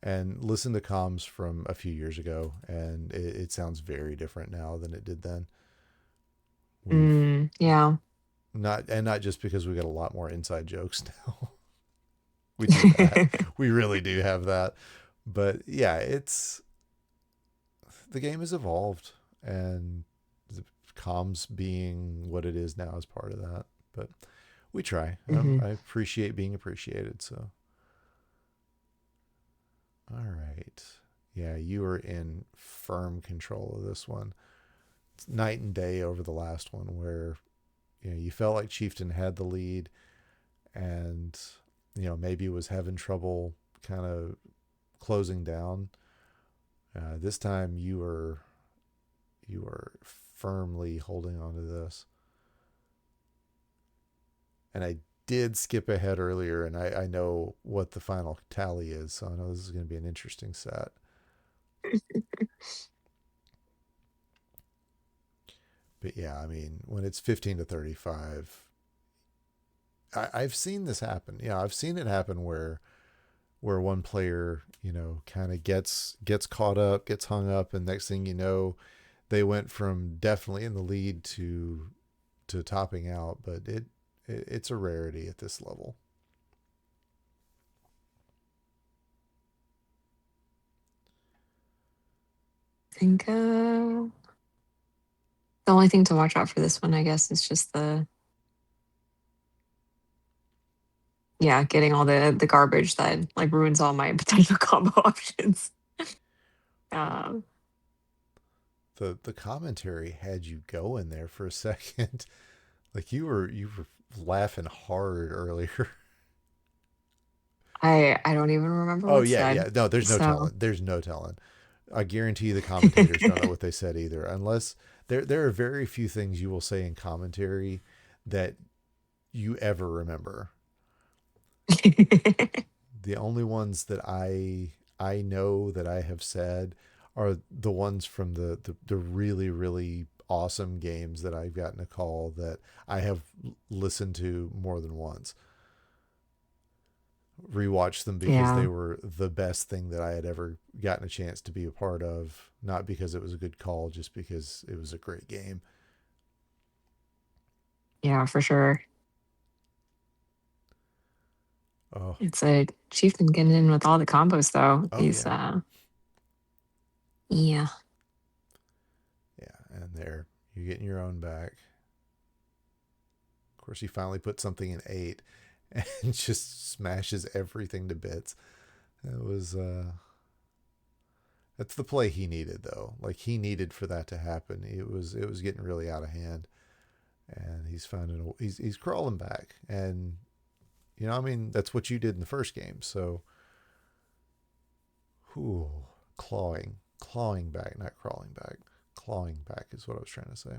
And listen to comms from a few years ago, and it sounds very different now than it did then. We've yeah. not just because we got a lot more inside jokes now. We do that. We really do have that. But yeah, it's the game has evolved, and the comms being what it is now is part of that. But we try. hmm I appreciate being appreciated. So, all right. Yeah, you are in firm control of this one. It's night and day over the last one, where you felt like Chieftain had the lead, and maybe was having trouble kind of closing down. This time you were firmly holding on to this. And I did skip ahead earlier, and I know what the final tally is, so I know this is going to be an interesting set. But yeah, I mean, when it's 15 to 35, I've seen this happen. Yeah, I've seen it happen where one player, kind of gets caught up, gets hung up, and next thing you know, they went from definitely in the lead to topping out. But it's a rarity at this level. I think the only thing to watch out for this one, I guess, is just yeah, getting all the garbage that like ruins all my potential combo options. Um, The commentary had you go in there for a second. Like you were laughing hard earlier. I don't even remember Oh what's yeah, said. yeah. No, there's no So telling. There's no telling. I guarantee the commentators don't know what they said either. Unless there are very few things you will say in commentary that you ever remember. The only ones that I know that I have said are the ones from the really really awesome games that I've gotten a call that I have listened to more than once. Rewatched them because they yeah, were the best thing that I had ever gotten a chance to be a part of, not because it was a good call, just because it was a great game. yeah, for sure. Oh, It's a chieftain getting in with all the combos though. oh He's yeah, yeah. yeah, and there you're getting your own back. Of course, he finally put something in 8 and just smashes everything to bits. It was that's the play he needed though. Like he needed for that to happen. It was getting really out of hand, and he's finding he's crawling back. And I mean, that's what you did in the first game. So, whew, clawing back, not crawling back. Clawing back is what I was trying to say.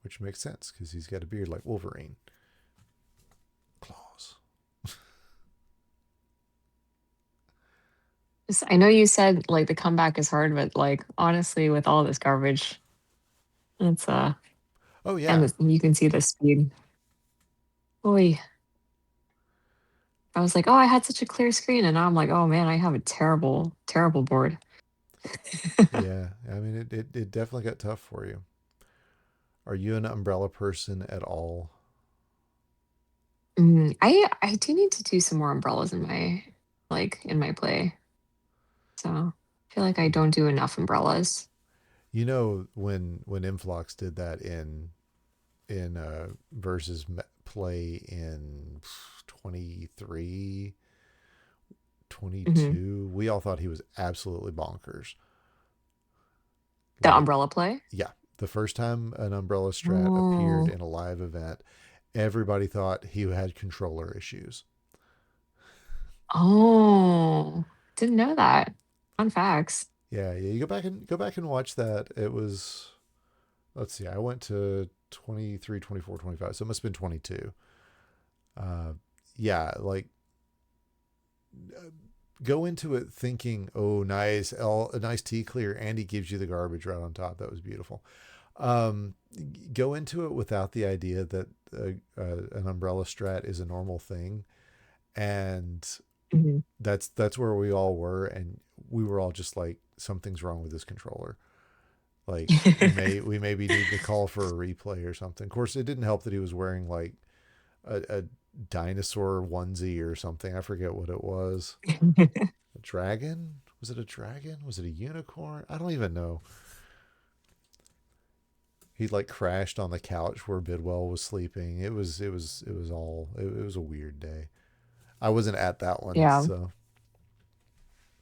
Which makes sense because he's got a beard like Wolverine. Claws. I know you said like the comeback is hard, but like honestly, with all this garbage, it's Oh and yeah, you can see the speed. Boy, I was like, oh, I had such a clear screen, and now I'm like, oh man, I have a terrible, terrible board. yeah. I mean, it definitely got tough for you. Are you an umbrella person at all? I do need to do some more umbrellas in my in my play. So I feel like I don't do enough umbrellas. When Influx did that in versus play in 23, Hmm. 22, we all thought he was absolutely bonkers. The Like, umbrella play. yeah, the first time an umbrella strat appeared Oh, in a live event, everybody thought he had controller issues. oh, didn't know that. Fun facts. Yeah, yeah, you go back and watch that. It was, let's see, I went to 23, 24, 25, so it must have been 22. Uh yeah, like go into it thinking, oh, nice, a nice T clear, and he gives you the garbage right on top. That was beautiful. Um, go into it without the idea that an umbrella strat is a normal thing, and Hmm. that's where we all were, and we were all just like, something's wrong with this controller. Like we maybe need to call for a replay or something. Of course, it didn't help that he was wearing like a dinosaur onesie or something. I forget what it was. A dragon? Was it a dragon? Was it a unicorn? I don't even know. He like crashed on the couch where Bidwell was sleeping. It was a weird day. I wasn't at that one, Yeah. so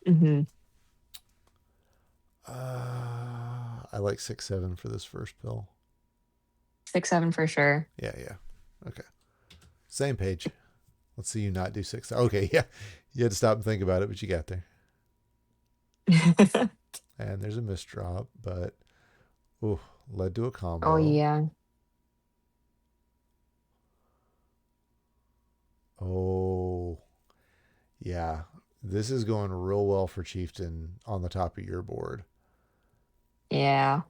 Hmm. I like 6-7 for this first pill. 6-7 for sure. Yeah, yeah. Okay. Same page. Let's see you not do 6. Okay, yeah. You had to stop and think about it, but you got there. And there's a misdrop, but ooh, led to a Oh combo. yeah. Oh, yeah. This is going real well for Chieftain on the top of your board. Yeah.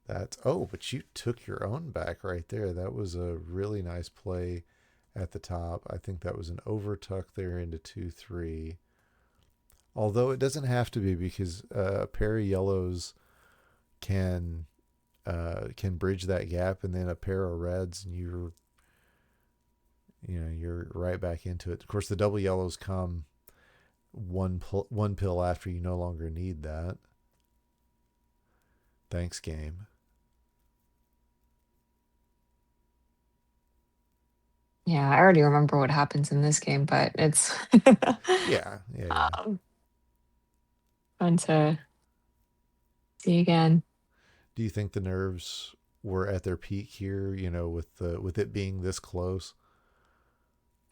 That's oh, but you took your own back right there. That was a really nice play at the top. I think that was an overtuck there into 2-3. Although it doesn't have to be because a pair of yellows can bridge that gap, and then a pair of reds, and you're right back into it. Of course, the double yellows come one pill after you no longer need that. Thanks, game. Yeah, I already remember what happens in this game, but it's Yeah, yeah, yeah. um, fun to see again. Do you think the nerves were at their peak here? With it being this close.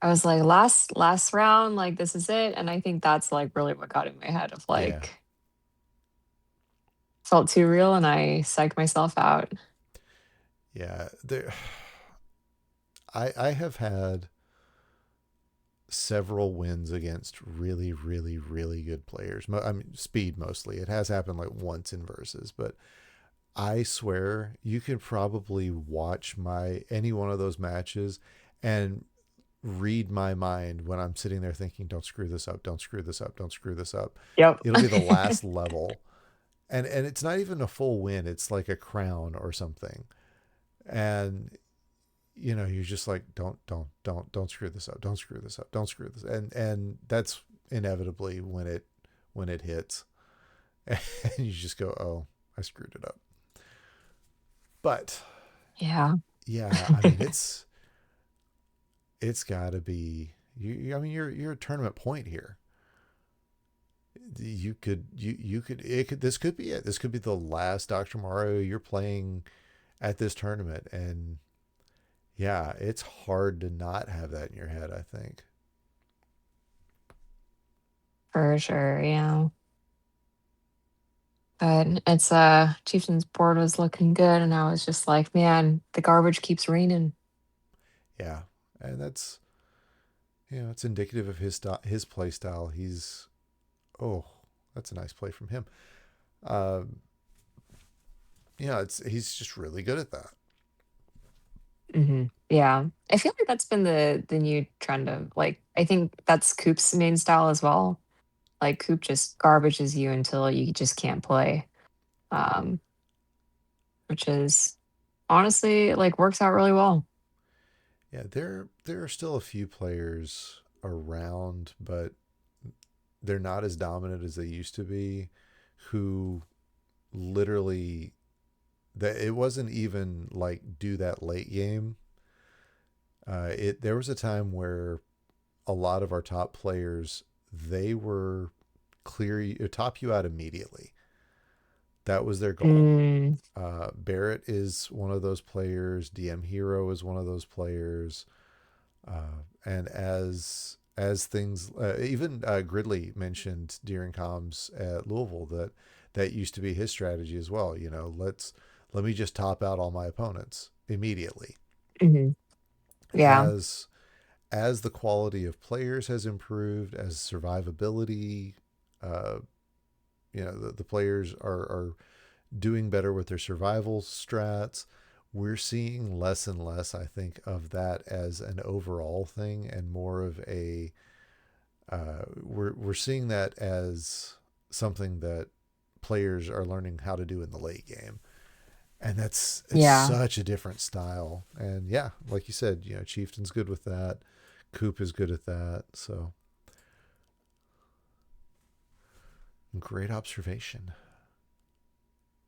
I was like, last round, like this is it. And I think that's like really what got in my head of Yeah, like felt too real and I psyched myself out. yeah. There, I have had several wins against really, really, really good players. I mean, speed mostly. It has happened like once in verses, but I swear you could probably watch my any one of those matches and read my mind when I'm sitting there thinking, "Don't screw this up! Don't screw this up! Don't screw this up." Yep. It'll be the last level, and it's not even a full win. It's like a crown or something, and you're just like, don't screw this up, don't screw this up, don't screw this, and that's inevitably when it hits, and you just go, oh, I screwed it up. But Yeah. yeah, I mean, it's got to be I mean, you're a tournament point here. You could this could be it. This could be the last Dr. Mario you're playing at this tournament, and yeah, it's hard to not have that in your head, I think. For sure. Yeah. But it's Chieftain's board was looking good and I was just like, man, the garbage keeps raining. Yeah, and that's it's indicative of his play style. Oh, that's a nice play from him. Um, he's just really good at that. Yeah. I feel like that's been the new trend of like I think that's Coop's main style as well. Like Coop just garbages you until you just can't play. Um, which is honestly like works out really well. Yeah, there are still a few players around, but they're not as dominant as they used to be. Who literally that it wasn't even like do that late game. It there was a time where a lot of our top players they were top you out immediately. That was their goal. Mm, Barrett is one of those players. DM Hero is one of those players. And as things, even Gridley mentioned during comms at Louisville that used to be his strategy as well. Let me just top out all my opponents immediately. mhm. Yeah. As the quality of players has improved, as survivability, uh, the players are doing better with their survival strats. We're seeing less and less, I think, of that as an overall thing, and more of a we're seeing that as something that players are learning how to do in the late game, and it's Yeah. such a different style. And yeah, like you said, Chieftain's good with that. Coop is good at that. So great observation.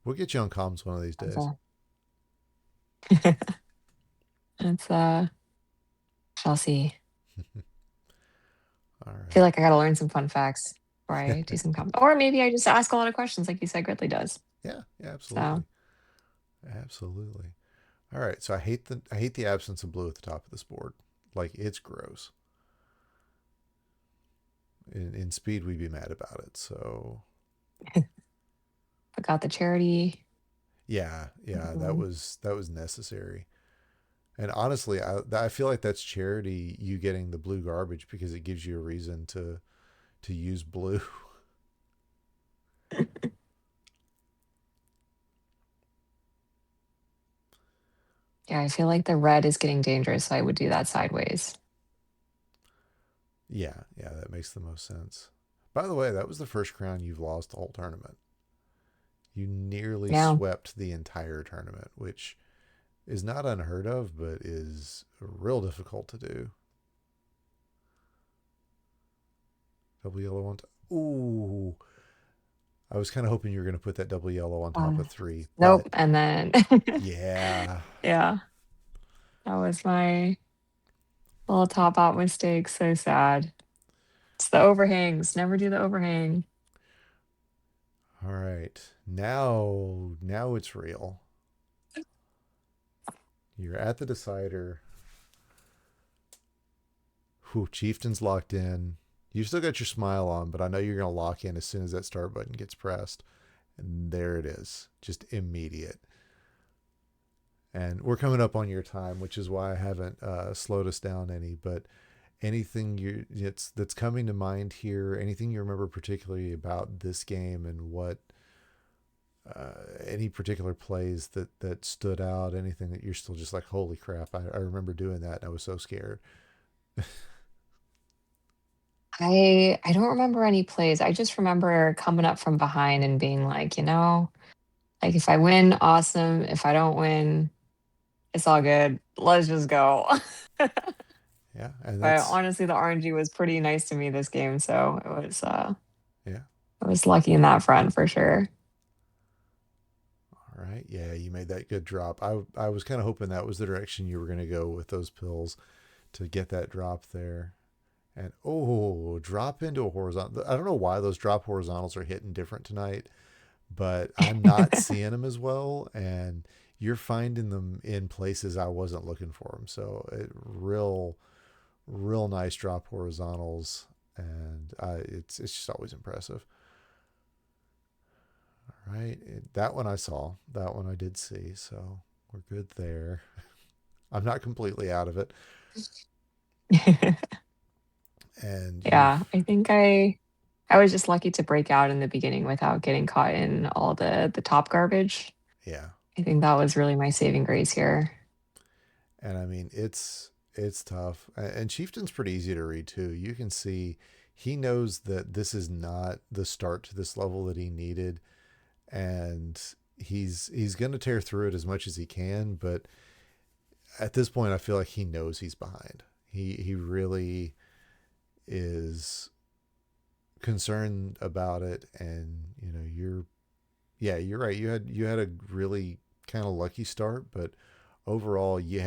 We'll get you on comms one of these That's days. it's shall see. All I feel right. like I gotta learn some fun facts before I do some comments. Or maybe I just ask a lot of questions like you said Gridley does. Yeah, yeah, So absolutely. Absolutely. All right. So I hate the absence of blue at the top of this board. Like it's gross. In speed we'd be mad about it. So I got the charity. Yeah, yeah, Mhm. that was necessary. And honestly, I feel like that's charity, you getting the blue garbage, because it gives you a reason to use blue. Yeah, I feel like the red is getting dangerous, so I would do that sideways. Yeah, yeah, that makes the most sense. By the way, that was the first crown you've lost the whole tournament. You nearly Yeah. swept the entire tournament, which is not unheard of, but is real difficult to do. Double yellow on top. Ooh, I was kind of hoping you were going to put that double yellow on top of three, Nope. but And then, yeah, yeah, that was my little top out mistake. So sad. It's the overhangs. Never do the overhang. all right. Now it's real. You're at the decider. Whew, Chieftain's locked in. You've still got your smile on, but I know you're going to lock in as soon as that start button gets pressed. And there it is, just immediate. And we're coming up on your time, which is why I haven't slowed us down any. But anything that's coming to mind here, anything you remember particularly about this game, and what any particular plays that stood out, anything that you're still just like, holy crap, I remember doing that and I was so scared. I don't remember any plays. I just remember coming up from behind and being like, like if I win, awesome. If I don't win, it's all good. Let's just go. Yeah, and But that's honestly, the RNG was pretty nice to me this game, so yeah. I was lucky in that front for sure. All right, yeah, you made that good drop. I was kind of hoping that was the direction you were going to go with those pills to get that drop there. And oh, drop into a horizontal. I don't know why those drop horizontals are hitting different tonight, but I'm not seeing them as well. And you're finding them in places I wasn't looking for them. So real nice drop horizontals, and it's just always impressive. All right, that one I saw. That one I did see. So we're good there. I'm not completely out of it. And Yeah, you've I think I was just lucky to break out in the beginning without getting caught in all the top garbage. yeah. I think that was really my saving grace here. And I mean, it's tough. And Chieftain's pretty easy to read too. You can see he knows that this is not the start to this level that he needed, and he's going to tear through it as much as he can. But at this point, I feel like he knows he's behind. He really is concerned about it, and you're right. You had a really kind of lucky start, but overall you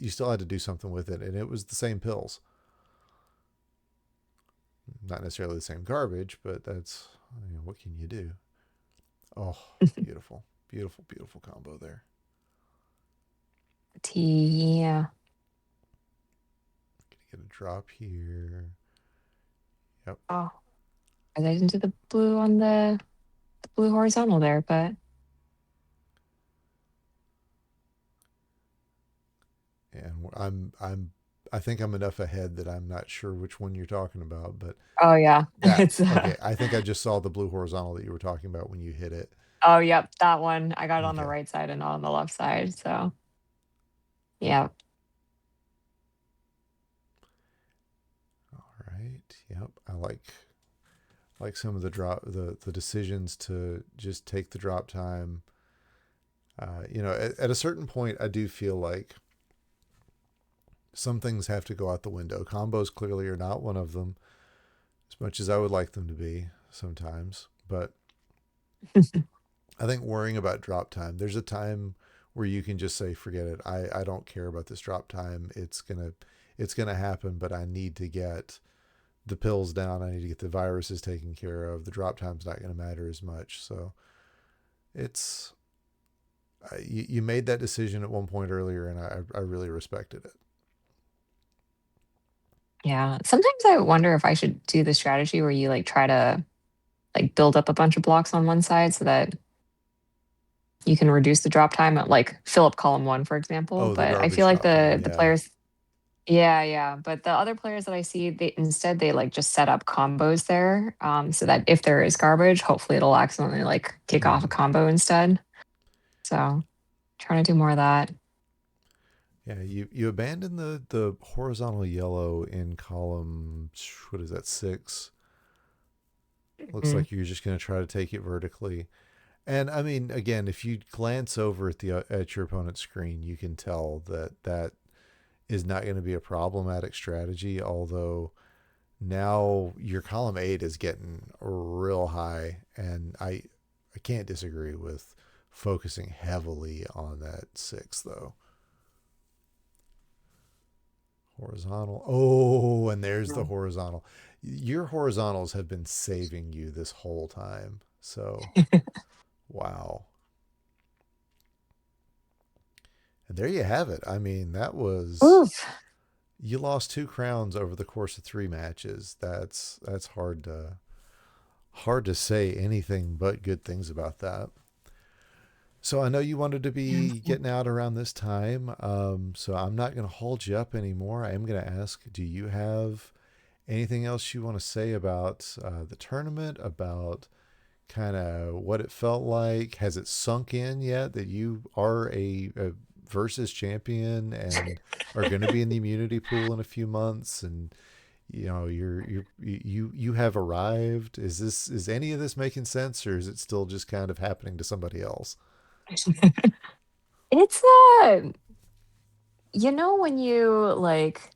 still had to do something with it, and it was the same pills, not necessarily the same garbage, but that's what can you do. Oh, beautiful, beautiful, beautiful combo there. Yeah. Gonna get a drop here. Yep. Oh, I did into the blue on the blue horizontal there, but And I think I'm enough ahead that I'm not sure which one you're talking about, but oh yeah, it's that's okay. I think I just saw the blue horizontal that you were talking about when you hit it. oh yep, that one. I got it on the Okay. right side and not on the left side. So yeah. All right. Yep. I like some of the decisions to just take the drop time. At a certain point, I do feel like some things have to go out the window. Combos clearly are not one of them, as much as I would like them to be sometimes. But I think worrying about drop time, there's a time where you can just say, forget it. I don't care about this drop time. It's gonna happen, but I need to get the pills down. I need to get the viruses taken care of. The drop time's not going to matter as much. So it's you made that decision at one point earlier, and I really respected it. Yeah. Sometimes I wonder if I should do the strategy where you like try to like build up a bunch of blocks on one side so that you can reduce the drop time, like fill up column one, for example. Oh, the But I garbage feel like drop time. the Yeah. players, yeah, yeah. But the other players that I see, they instead they like just set up combos there, so that if there is garbage, hopefully it'll accidentally like kick off a Hmm. combo instead. So trying to do more of that. Yeah, you abandon the horizontal yellow in column, what is that, 6? Looks Mm. like you're just going to try to take it vertically. And I mean, again, if you glance over at the at your opponent's screen, you can tell that that is not going to be a problematic strategy. Although now your column 8 is getting real high, and I can't disagree with focusing heavily on that 6 though. Horizontal. Oh, and there's the No. horizontal. Your horizontals have been saving you this whole time. So, wow. And there you have it. I mean, that was, Oof. you lost 2 crowns over the course of 3 matches. That's hard to say anything but good things about that. So I know you wanted to be getting out around this time. So I'm not going to hold you up anymore. I am going to ask, do you have anything else you want to say about the tournament, about kind of what it felt like? Has it sunk in yet that you are a versus champion and are going to be in the immunity pool in a few months, and you have arrived? Is any of this making sense, or is it still just kind of happening to somebody else? It's you know, when you like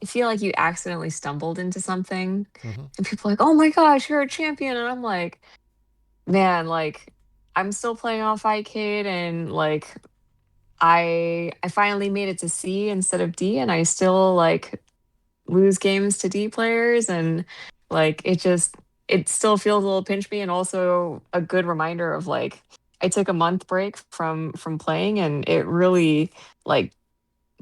feel like you accidentally stumbled into something Hmm. and people are like, "Oh my gosh, you're a champion." And I'm like, "Man, like I'm still playing off Icade and like I finally made it to C instead of D and I still like lose games to D players and like it still feels a little pinch me and also a good reminder of like I took a month break from playing and it really like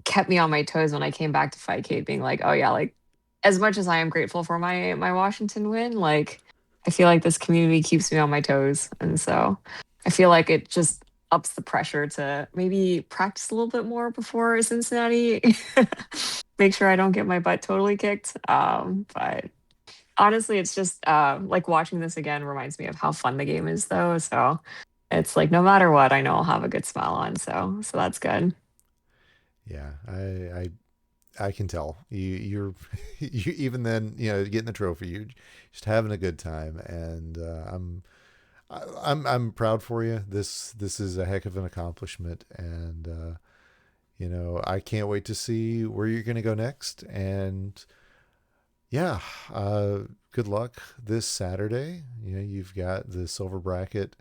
kept me on my toes when I came back to Fightcade, being like, oh yeah, like as much as I am grateful for my Washington win, like I feel like this community keeps me on my toes. And so I feel like it just ups the pressure to maybe practice a little bit more before Cincinnati. Make sure I don't get my butt totally kicked. But honestly, it's just like watching this again reminds me of how fun the game is though. So it's like no matter what, I know I'll have a good smile on. So that's good. Yeah, I can tell you're you, even then, getting the trophy, you're just having a good time, and I'm proud for you. This is a heck of an accomplishment, and I can't wait to see where you're going to go next. And yeah, good luck this Saturday. You've got the silver bracket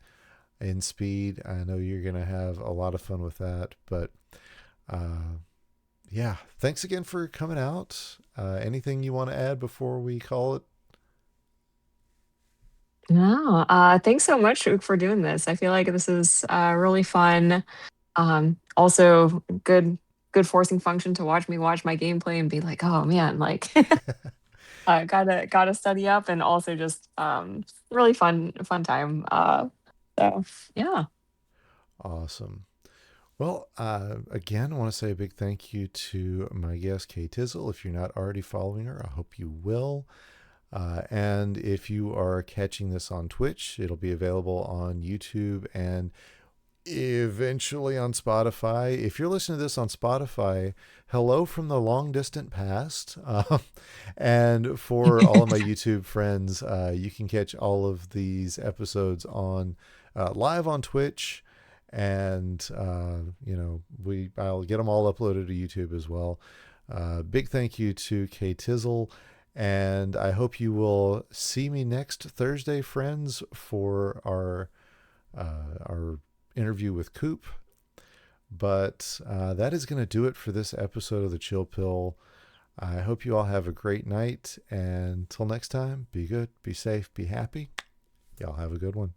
in speed. I know you're going to have a lot of fun with that, but uh, yeah, thanks again for coming out. Anything you want to add before we call it? No, thanks so much for doing this. I feel like this is really fun. Also good forcing function to watch me watch my gameplay and be like, oh man, like gotta study up and also just really fun time. So yeah. Awesome. Well, again, I want to say a big thank you to my guest, ktizzle. If you're not already following her, I hope you will. And if you are catching this on Twitch, it'll be available on YouTube and eventually on Spotify. If you're listening to this on Spotify, hello from the long distant past. And for all of my YouTube friends, you can catch all of these episodes on live on Twitch. And I'll get them all uploaded to YouTube as well. Big thank you to ktizzle, and I hope you will see me next Thursday, friends, for our interview with Coop. But that is going to do it for this episode of the Chill Pill. I hope you all have a great night. And until next time, be good, be safe, be happy. Y'all have a good one.